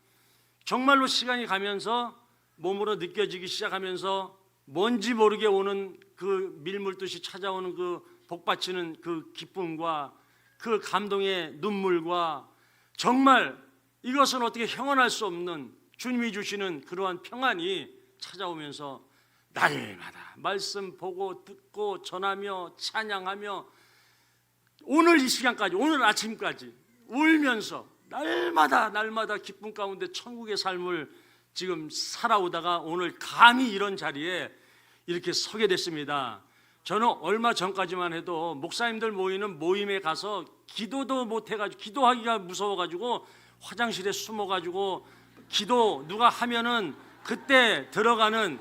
정말로 시간이 가면서 몸으로 느껴지기 시작하면서 뭔지 모르게 오는 그 밀물듯이 찾아오는 그 복받치는 그 기쁨과 그 감동의 눈물과 정말 이것은 어떻게 형언할 수 없는 주님이 주시는 그러한 평안이 찾아오면서 날마다 말씀 보고 듣고 전하며 찬양하며 오늘 이 시간까지 오늘 아침까지 울면서 날마다 기쁨 가운데 천국의 삶을 지금 살아오다가 오늘 감히 이런 자리에 이렇게 서게 됐습니다. 저는 얼마 전까지만 해도 목사님들 모이는 모임에 가서 기도도 못해가지고 기도하기가 무서워가지고 화장실에 숨어가지고 기도 누가 하면은 그때 들어가는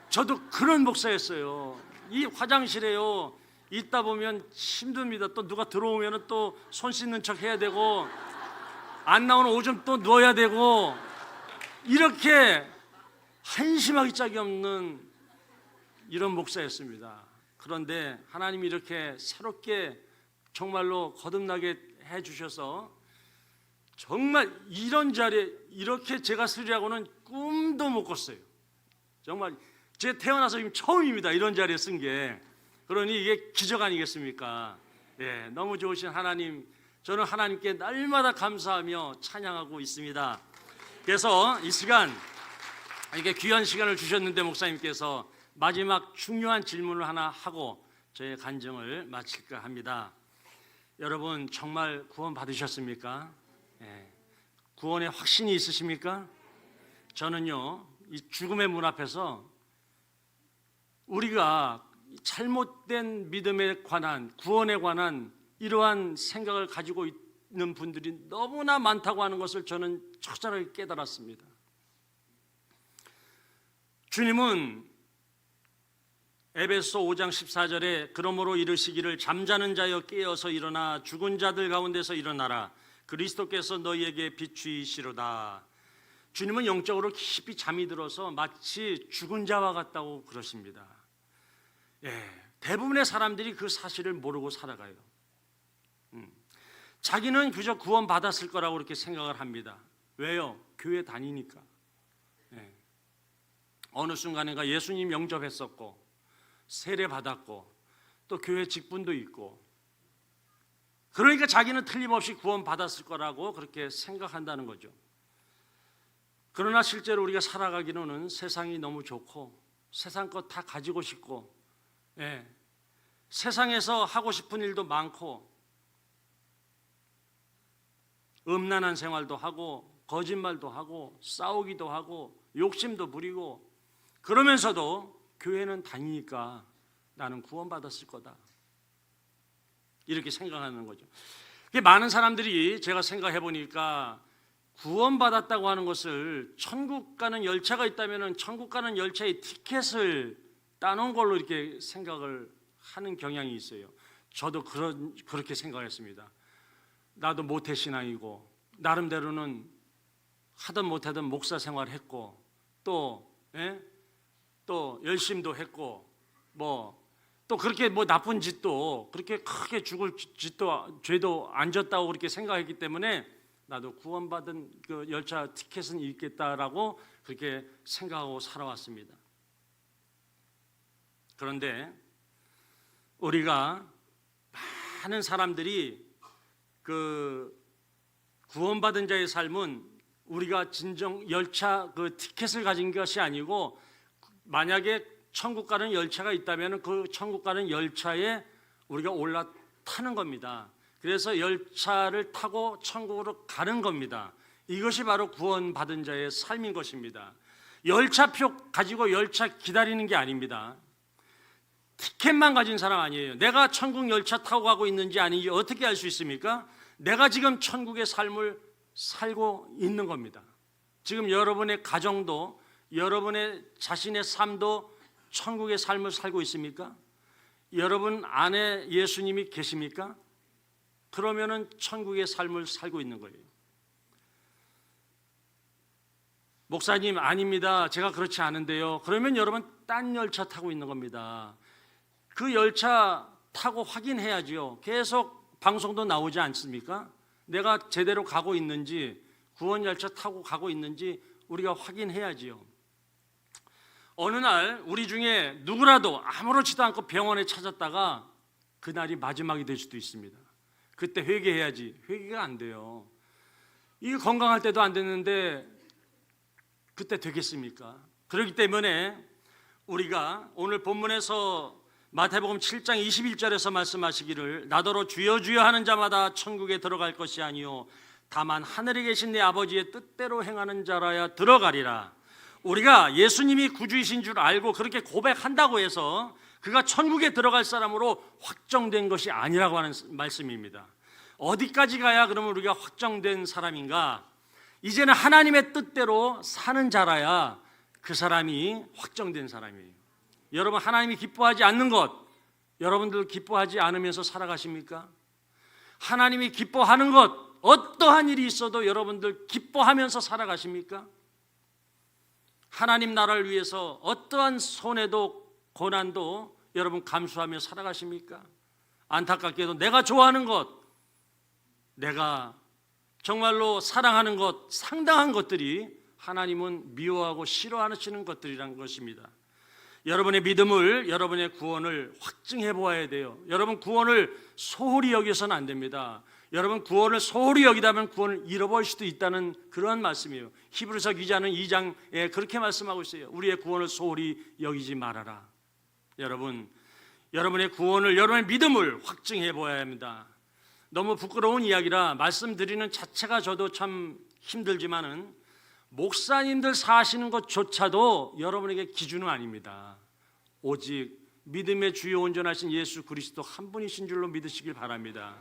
저도 그런 목사였어요. 이 화장실에요 있다 보면 힘듭니다. 또 누가 들어오면은 또 손 씻는 척 해야 되고 안 나오는 오줌 또 누워야 되고 이렇게 한심하기 짝이 없는 이런 목사였습니다. 그런데 하나님이 이렇게 새롭게 정말로 거듭나게 해주셔서 정말 이런 자리에 이렇게 제가 쓰리라고는 꿈도 못 꿨어요. 정말 제 태어나서 지금 처음입니다. 이런 자리에 쓴 게. 그러니 이게 기적 아니겠습니까? 예, 너무 좋으신 하나님, 저는 하나님께 날마다 감사하며 찬양하고 있습니다. 그래서 이 시간 이렇게 귀한 시간을 주셨는데 목사님께서 마지막 중요한 질문을 하나 하고 저의 간증을 마칠까 합니다. 여러분 정말 구원 받으셨습니까? 예. 구원의 확신이 있으십니까? 저는요, 이 죽음의 문 앞에서 우리가 잘못된 믿음에 관한, 구원에 관한 이러한 생각을 가지고 있는 분들이 너무나 많다고 하는 것을 저는 처절하게 깨달았습니다. 주님은 에베소 5장 14절에 그러므로 이르시기를 잠자는 자여 깨어서 일어나 죽은 자들 가운데서 일어나라 그리스도께서 너희에게 비추이시로다. 주님은 영적으로 깊이 잠이 들어서 마치 죽은 자와 같다고 그러십니다. 대부분의 사람들이 그 사실을 모르고 살아가요. 자기는 그저 구원 받았을 거라고 그렇게 생각을 합니다. 왜요? 교회 다니니까. 어느 순간인가 예수님 영접했었고 세례 받았고 또 교회 직분도 있고, 그러니까 자기는 틀림없이 구원 받았을 거라고 그렇게 생각한다는 거죠. 그러나 실제로 우리가 살아가기로는 세상이 너무 좋고 세상 것 다 가지고 싶고, 세상에서 하고 싶은 일도 많고 음란한 생활도 하고 거짓말도 하고 싸우기도 하고 욕심도 부리고, 그러면서도 교회는 다니니까 나는 구원받았을 거다 이렇게 생각하는 거죠. 많은 사람들이 제가 생각해 보니까 구원받았다고 하는 것을 천국 가는 열차가 있다면 천국 가는 열차의 티켓을 따놓은 걸로 이렇게 생각을 하는 경향이 있어요. 저도 그렇게 생각했습니다. 나도 모태신앙이고 나름대로는 하든 못하든 목사 생활했고 또 열심도 했고 또 그렇게 나쁜 짓도 그렇게 크게 죽을 짓도 죄도 안 졌다고 그렇게 생각했기 때문에 나도 구원받은 그 열차 티켓은 있겠다라고 그렇게 생각하고 살아왔습니다. 그런데 우리가 많은 사람들이 그 구원받은 자의 삶은 우리가 진정 열차 그 티켓을 가진 것이 아니고, 만약에 천국 가는 열차가 있다면 그 천국 가는 열차에 우리가 올라타는 겁니다. 그래서 열차를 타고 천국으로 가는 겁니다. 이것이 바로 구원받은 자의 삶인 것입니다. 열차표 가지고 열차 기다리는 게 아닙니다. 티켓만 가진 사람 아니에요. 내가 천국 열차 타고 가고 있는지 아닌지 어떻게 알 수 있습니까? 내가 지금 천국의 삶을 살고 있는 겁니다. 지금 여러분의 가정도, 여러분의 자신의 삶도 천국의 삶을 살고 있습니까? 여러분 안에 예수님이 계십니까? 그러면은 천국의 삶을 살고 있는 거예요. 목사님 아닙니다. 제가 그렇지 않은데요. 그러면 여러분 딴 열차 타고 있는 겁니다. 그 열차 타고 확인해야죠. 계속 방송도 나오지 않습니까? 내가 제대로 가고 있는지, 구원 열차 타고 가고 있는지 우리가 확인해야지요. 어느 날 우리 중에 누구라도 아무렇지도 않고 병원에 찾았다가 그날이 마지막이 될 수도 있습니다. 그때 회개해야지. 회개가 안 돼요. 이게 건강할 때도 안 됐는데 그때 되겠습니까? 그렇기 때문에 우리가 오늘 본문에서 마태복음 7장 21절에서 말씀하시기를 나더러 주여 주여 하는 자마다 천국에 들어갈 것이 아니요 다만 하늘에 계신 내 아버지의 뜻대로 행하는 자라야 들어가리라. 우리가 예수님이 구주이신 줄 알고 그렇게 고백한다고 해서 그가 천국에 들어갈 사람으로 확정된 것이 아니라고 하는 말씀입니다. 어디까지 가야 그러면 우리가 확정된 사람인가? 이제는 하나님의 뜻대로 사는 자라야 그 사람이 확정된 사람이에요. 여러분 하나님이 기뻐하지 않는 것, 여러분들 기뻐하지 않으면서 살아가십니까? 하나님이 기뻐하는 것, 어떠한 일이 있어도 여러분들 기뻐하면서 살아가십니까? 하나님 나라를 위해서 어떠한 손해도 고난도 여러분 감수하며 살아가십니까? 안타깝게도 내가 좋아하는 것, 내가 정말로 사랑하는 것, 상당한 것들이 하나님은 미워하고 싫어하시는 것들이라는 것입니다. 여러분의 믿음을, 여러분의 구원을 확증해 보아야 돼요. 여러분 구원을 소홀히 여겨서는 안 됩니다. 여러분 구원을 소홀히 여기다면 구원을 잃어버릴 수도 있다는 그런 말씀이에요. 히브리서 기자는 2장에 그렇게 말씀하고 있어요. 우리의 구원을 소홀히 여기지 말아라. 여러분 여러분의 구원을, 여러분의 믿음을 확증해 보아야 합니다. 너무 부끄러운 이야기라 말씀드리는 자체가 저도 참 힘들지만은 목사님들 사시는 것조차도 여러분에게 기준은 아닙니다. 오직 믿음의 주요 온전하신 예수 그리스도 한 분이신 줄로 믿으시길 바랍니다.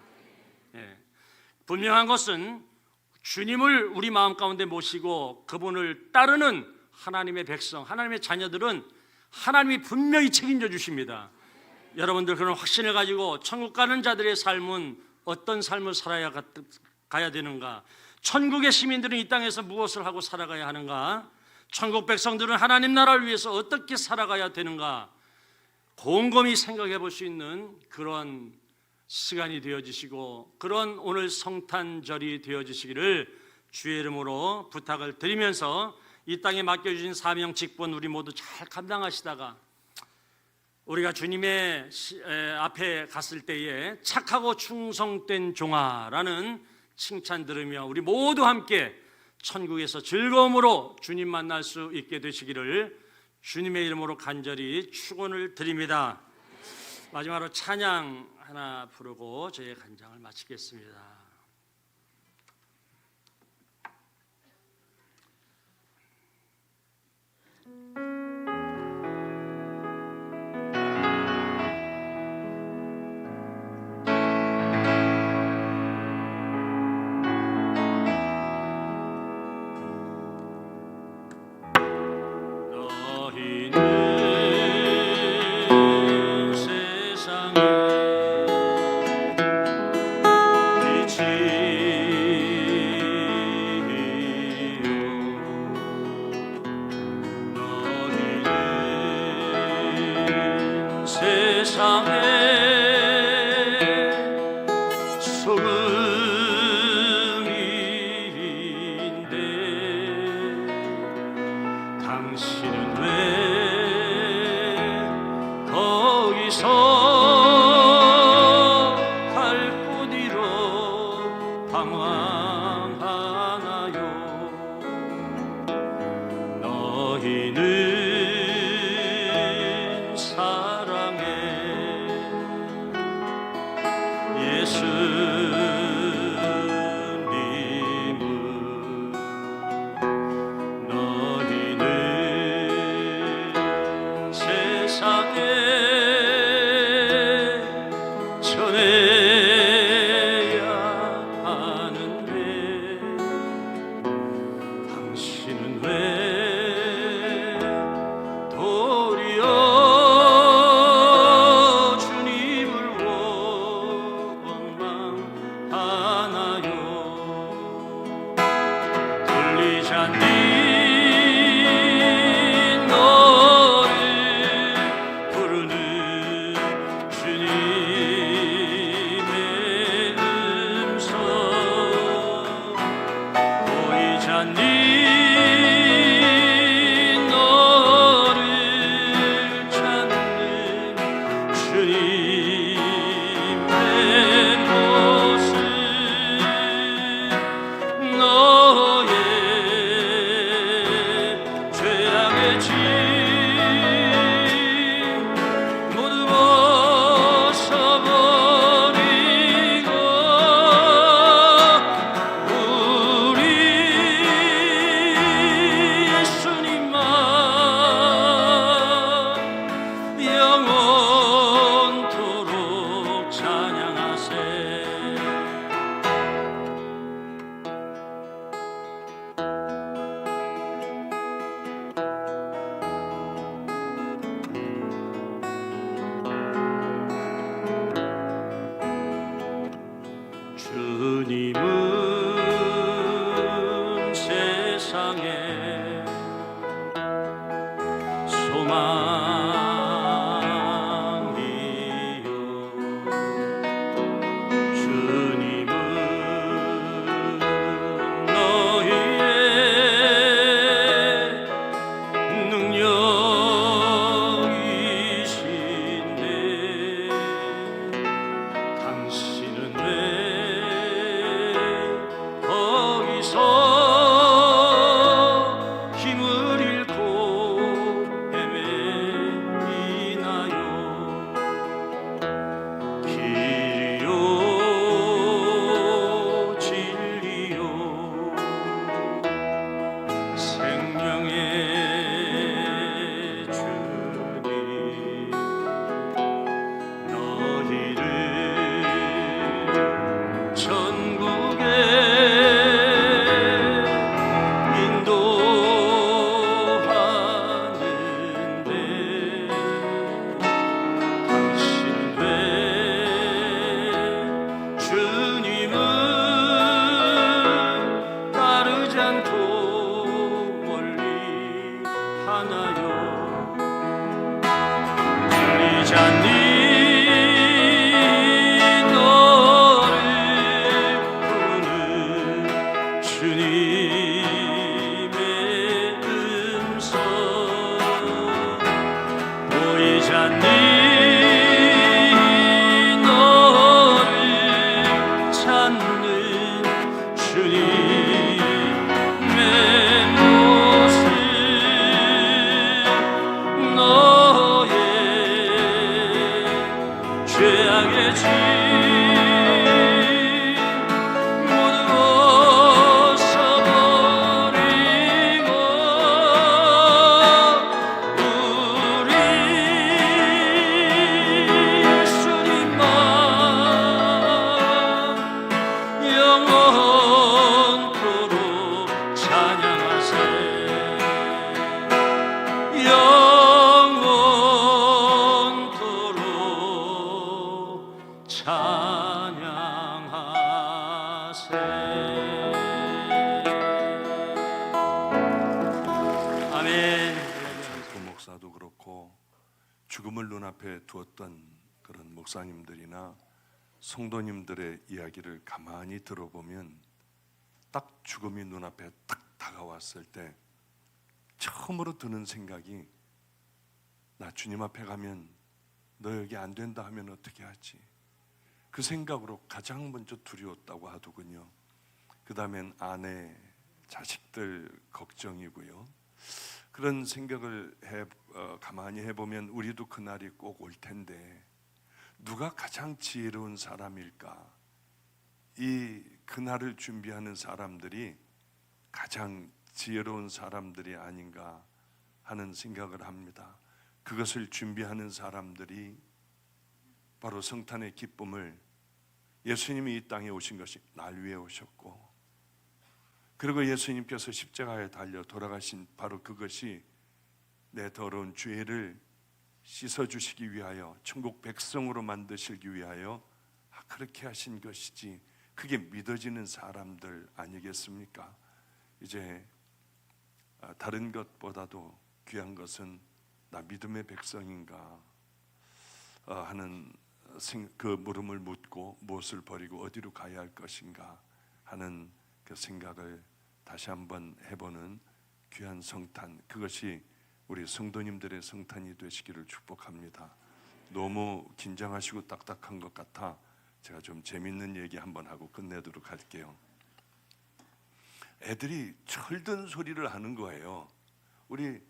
분명한 것은 주님을 우리 마음 가운데 모시고 그분을 따르는 하나님의 백성, 하나님의 자녀들은 하나님이 분명히 책임져 주십니다. 여러분들 그런 확신을 가지고 천국 가는 자들의 삶은 어떤 삶을 살아야 가야 되는가? 천국의 시민들은 이 땅에서 무엇을 하고 살아가야 하는가? 천국 백성들은 하나님 나라를 위해서 어떻게 살아가야 되는가? 곰곰이 생각해 볼 수 있는 그런 시간이 되어지시고 그런 오늘 성탄절이 되어지시기를 주의 이름으로 부탁을 드리면서 이 땅에 맡겨주신 사명 직분 우리 모두 잘 감당하시다가 우리가 주님의 앞에 갔을 때에 착하고 충성된 종아라는 칭찬 들으며 우리 모두 함께 천국에서 즐거움으로 주님 만날 수 있게 되시기를 주님의 이름으로 간절히 축원을 드립니다. 마지막으로 찬양 하나 부르고 저의 간장을 마치겠습니다. 주님은 세상에 소망이요 주님은 너희의 능력이신데 당신은 왜 거기서 힘을 잃고 헤매느냐 하나요 들리지 않니 너를 부르는 주님의 음성 보이지 않니 너를 찾는 주님의 모습 너의 죄악의 짐 모두 벗어버리고 우리 예수님만 영원토록 찬양하세 영원토록 찬양하세 아멘. 그 목사도 그렇고 죽음을 눈앞에 두었던 그런 목사님들이나 성도님들의 이야기를 가만히 들어보면 딱 죽음이 눈앞에 딱 다가왔을 때 처음으로 드는 생각이 나 주님 앞에 가면 너 여기 안 된다 하면 어떻게 하지? 그 생각으로 가장 먼저 두려웠다고 하더군요. 그 다음엔 아내, 자식들 걱정이고요. 그런 생각을 가만히 해보면 우리도 그날이 꼭 올 텐데 누가 가장 지혜로운 사람일까? 이 그날을 준비하는 사람들이 가장 지혜로운 사람들이 아닌가 하는 생각을 합니다. 그것을 준비하는 사람들이 바로 성탄의 기쁨을 예수님이 이 땅에 오신 것이 날 위해 오셨고 그리고 예수님께서 십자가에 달려 돌아가신 바로 그것이 내 더러운 죄를 씻어주시기 위하여 천국 백성으로 만드시기 위하여 그렇게 하신 것이지 그게 믿어지는 사람들 아니겠습니까? 이제 다른 것보다도 귀한 것은 나 믿음의 백성인가 하는 그 물음을 묻고 무엇을 버리고 어디로 가야 할 것인가 하는 그 생각을 다시 한번 해보는 귀한 성탄, 그것이 우리 성도님들의 성탄이 되시기를 축복합니다. 너무 긴장하시고 딱딱한 것 같아 제가 좀 재밌는 얘기 한번 하고 끝내도록 할게요. 애들이 철든 소리를 하는 거예요. 우리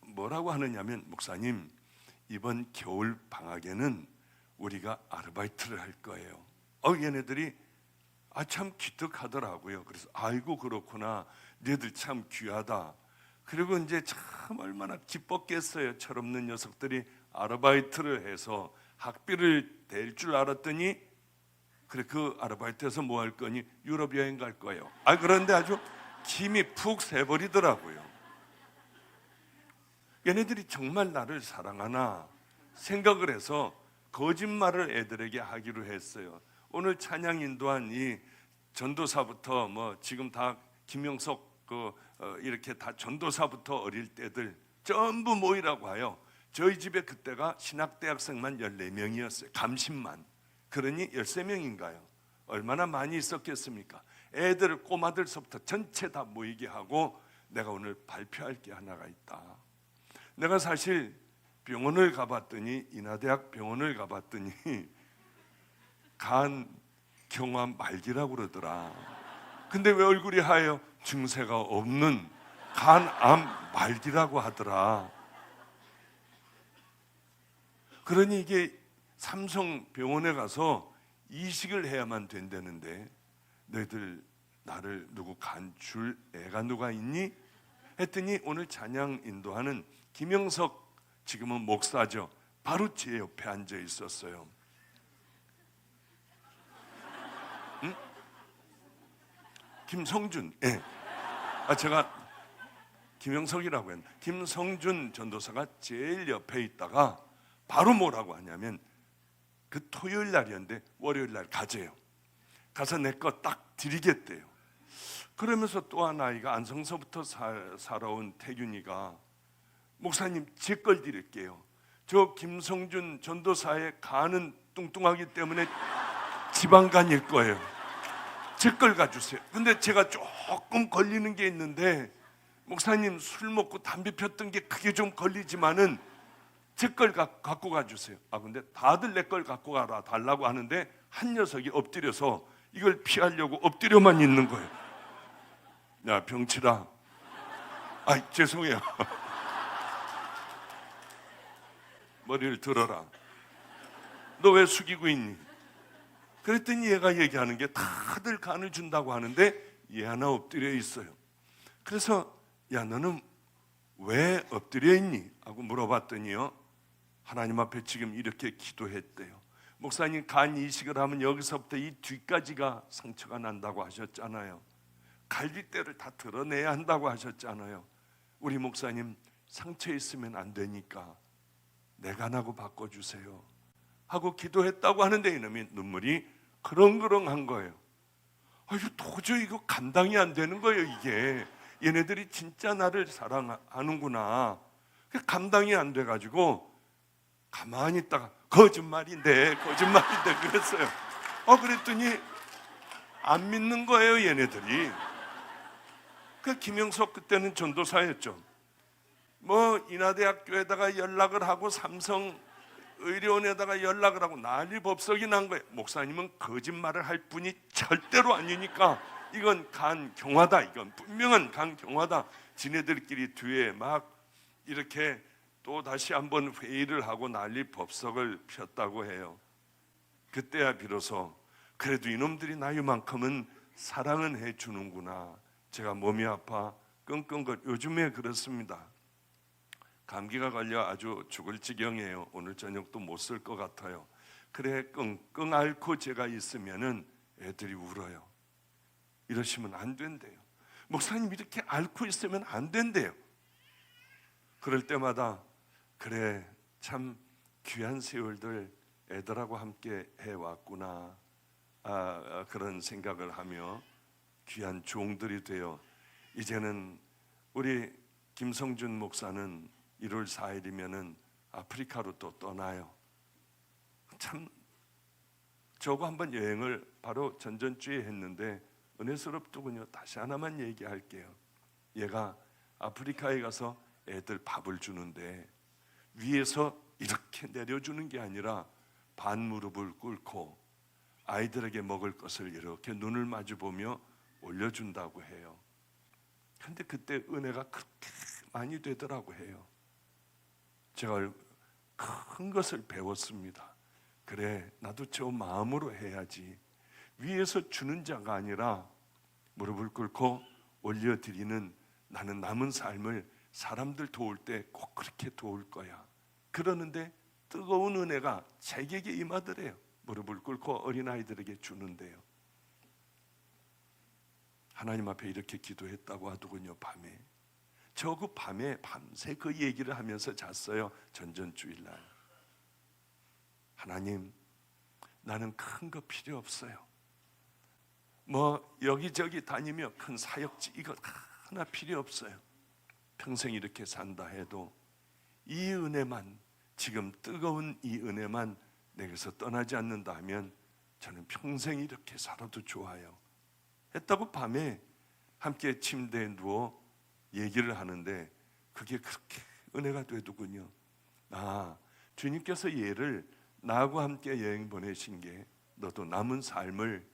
뭐라고 하느냐면 목사님 이번 겨울 방학에는 우리가 아르바이트를 할 거예요. 얘네들이 참 기특하더라고요. 그래서 아이고 그렇구나. 너희들 참 귀하다. 그리고 이제 참 얼마나 기뻤겠어요. 철없는 녀석들이 아르바이트를 해서 학비를 댈 줄 알았더니 그래 그 아르바이트에서 뭐 할 거니? 유럽 여행 갈 거예요. 그런데 아주 김이 푹 새버리더라고요. 얘네들이 정말 나를 사랑하나 생각을 해서 거짓말을 애들에게 하기로 했어요. 오늘 찬양 인도한 이 전도사부터 뭐 지금 다 김영석 이렇게 다 전도사부터 어릴 때들 전부 모이라고 하여 저희 집에 그때가 신학대학생만 14명이었어요. 감신만. 그러니 13명인가요? 얼마나 많이 있었겠습니까? 애들 꼬마들서부터 전체 다 모이게 하고 내가 오늘 발표할 게 하나가 있다. 내가 사실 병원을 가봤더니 인하대학 병원을 가봤더니 간 경화 말기라고 그러더라. 근데 왜 얼굴이 하얘요? 증세가 없는 간암 말기라고 하더라. 그러니 이게 삼성병원에 가서 이식을 해야만 된다는데 너희들 나를 누구 간 줄 애가 누가 있니? 했더니 오늘 찬양 인도하는 김영석 지금은 목사죠. 바로 제 옆에 앉아 있었어요. 응? 김성준. 예. 제가 김영석이라고 했는데 김성준 전도사가 제일 옆에 있다가 바로 뭐라고 하냐면 그 토요일 날이었는데 월요일 날 가재요. 가서 내 거 딱 드리겠대요. 그러면서 또 한 아이가 안성서부터 살아온 태균이가 목사님 제 걸 드릴게요. 저 김성준 전도사의 간은 뚱뚱하기 때문에 지방간일 거예요. 제 걸 가주세요. 근데 제가 조금 걸리는 게 있는데 목사님 술 먹고 담배 폈던 게 크게 좀 걸리지만은 제 걸 갖고 가주세요. 근데 다들 내 걸 갖고 가라 달라고 하는데 한 녀석이 엎드려서 이걸 피하려고 엎드려만 있는 거예요. 야 병치라. 죄송해요. 머리를 들어라. 너 왜 숙이고 있니? 그랬더니 얘가 얘기하는 게 다들 간을 준다고 하는데 얘 하나 엎드려 있어요. 그래서 야 너는 왜 엎드려 있니? 하고 물어봤더니요, 하나님 앞에 지금 이렇게 기도했대요. 목사님 간 이식을 하면 여기서부터 이 뒤까지가 상처가 난다고 하셨잖아요. 갈비뼈를 다 드러내야 한다고 하셨잖아요. 우리 목사님 상처 있으면 안 되니까 내 간하고 바꿔주세요 하고 기도했다고 하는데 이놈이 눈물이 그렁그렁한 거예요. 이거 도저히 이거 감당이 안 되는 거예요. 이게 얘네들이 진짜 나를 사랑하는구나. 감당이 안 돼가지고 가만히 있다가 거짓말인데 그랬어요. 그랬더니 안 믿는 거예요 얘네들이. 김영석 그때는 전도사였죠. 인하대학교에다가 연락을 하고 삼성 의료원에다가 연락을 하고 난리법석이 난 거예요. 목사님은 거짓말을 할 뿐이 절대로 아니니까 이건 간경화다. 이건 분명한 간경화다. 지네들끼리 뒤에 막 이렇게 또 다시 한번 회의를 하고 난리법석을 폈다고 해요. 그때야 비로소 그래도 이놈들이 나 이만큼은 사랑은 해주는구나. 제가 몸이 아파 끙끙거려. 요즘에 그렇습니다. 감기가 걸려 아주 죽을 지경이에요. 오늘 저녁도 못 쓸 것 같아요. 그래 끙끙 앓고 제가 있으면은 애들이 울어요. 이러시면 안 된대요. 목사님 이렇게 앓고 있으면 안 된대요. 그럴 때마다 그래 참 귀한 세월들 애들하고 함께 해왔구나, 그런 생각을 하며 귀한 종들이 되어 이제는 우리 김성준 목사는 1월 4일이면은 아프리카로 또 떠나요. 참 저거 한번 여행을 바로 전전주에 했는데 은혜스럽더군요. 다시 하나만 얘기할게요. 얘가 아프리카에 가서 애들 밥을 주는데 위에서 이렇게 내려주는 게 아니라 반무릎을 꿇고 아이들에게 먹을 것을 이렇게 눈을 마주보며 올려준다고 해요. 근데 그때 은혜가 그렇게 많이 되더라고 해요. 제가 큰 것을 배웠습니다. 그래 나도 저 마음으로 해야지. 위에서 주는 자가 아니라 무릎을 꿇고 올려드리는, 나는 남은 삶을 사람들 도울 때 꼭 그렇게 도울 거야. 그러는데 뜨거운 은혜가 제게게 임하더래요. 무릎을 꿇고 어린아이들에게 주는데요. 하나님 앞에 이렇게 기도했다고 하더군요. 밤에 저 그 밤에 밤새 그 얘기를 하면서 잤어요. 전전주일날. 하나님 나는 큰 거 필요 없어요. 여기저기 다니며 큰 사역지 이거 하나 필요 없어요. 평생 이렇게 산다 해도 이 은혜만, 지금 뜨거운 이 은혜만 내게서 떠나지 않는다 하면 저는 평생 이렇게 살아도 좋아요 했다고 밤에 함께 침대에 누워 얘기를 하는데 그게 그렇게 은혜가 되더군요. 주님께서 얘를 나하고 함께 여행 보내신 게 너도 남은 삶을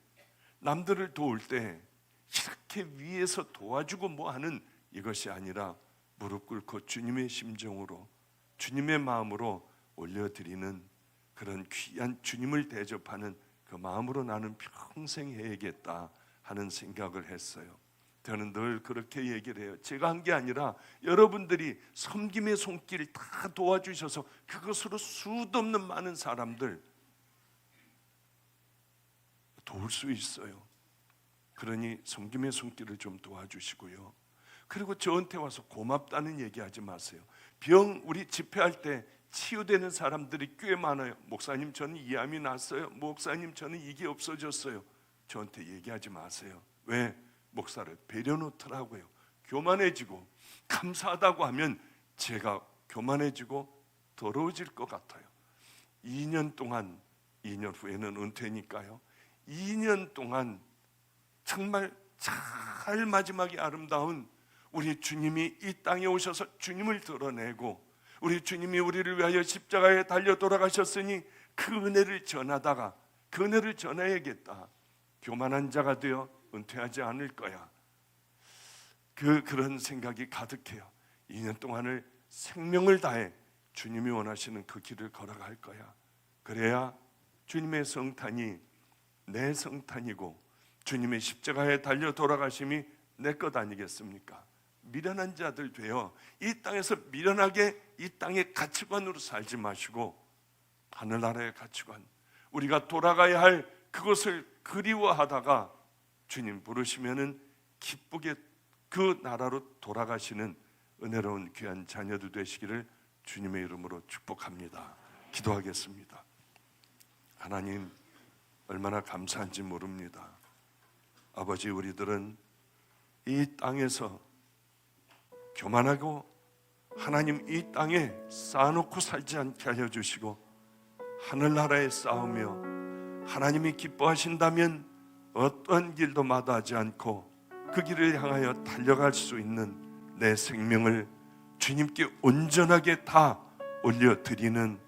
남들을 도울 때 이렇게 위에서 도와주고 하는 이것이 아니라 무릎 꿇고 주님의 심정으로 주님의 마음으로 올려드리는 그런 귀한 주님을 대접하는 그 마음으로 나는 평생 해야겠다 하는 생각을 했어요. 저는 늘 그렇게 얘기를 해요. 제가 한 게 아니라 여러분들이 섬김의 손길 다 도와주셔서 그것으로 수도 없는 많은 사람들 도울 수 있어요. 그러니 섬김의 손길을 좀 도와주시고요. 그리고 저한테 와서 고맙다는 얘기하지 마세요. 우리 집회할 때 치유되는 사람들이 꽤 많아요. 목사님 저는 이 암이 났어요. 목사님 저는 이게 없어졌어요. 저한테 얘기하지 마세요. 왜? 목사를 배려놓더라고요. 교만해지고 감사하다고 하면 제가 교만해지고 더러워질 것 같아요. 2년 동안, 2년 후에는 은퇴니까요. 2년 동안 정말 잘 마지막이 아름다운 우리 주님이 이 땅에 오셔서 주님을 드러내고 우리 주님이 우리를 위하여 십자가에 달려 돌아가셨으니 그 은혜를 전하다가 그 은혜를 전해야겠다. 교만한 자가 되어 은퇴하지 않을 거야. 그런 생각이 가득해요. 2년 동안을 생명을 다해 주님이 원하시는 그 길을 걸어갈 거야. 그래야 주님의 성탄이 내 성탄이고 주님의 십자가에 달려 돌아가심이 내 것 아니겠습니까? 미련한 자들 되어 이 땅에서 미련하게 이 땅의 가치관으로 살지 마시고 하늘나라의 가치관, 우리가 돌아가야 할 그것을 그리워하다가 주님 부르시면은 기쁘게 그 나라로 돌아가시는 은혜로운 귀한 자녀들 되시기를 주님의 이름으로 축복합니다. 기도하겠습니다. 하나님, 얼마나 감사한지 모릅니다. 아버지, 우리들은 이 땅에서 교만하고 하나님 이 땅에 쌓아놓고 살지 않게 하여 주시고 하늘나라에 싸우며 하나님이 기뻐하신다면 어떠한 길도 마다하지 않고 그 길을 향하여 달려갈 수 있는 내 생명을 주님께 온전하게 다 올려드리는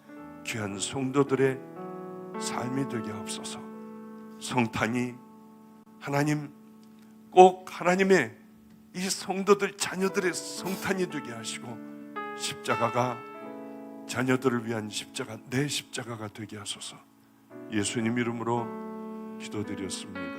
귀한 성도들의 삶이 되게 하옵소서. 성탄이 하나님 꼭 하나님의 이 성도들 자녀들의 성탄이 되게 하시고 십자가가 자녀들을 위한 십자가, 내 십자가가 되게 하소서. 예수님 이름으로 기도드렸습니다.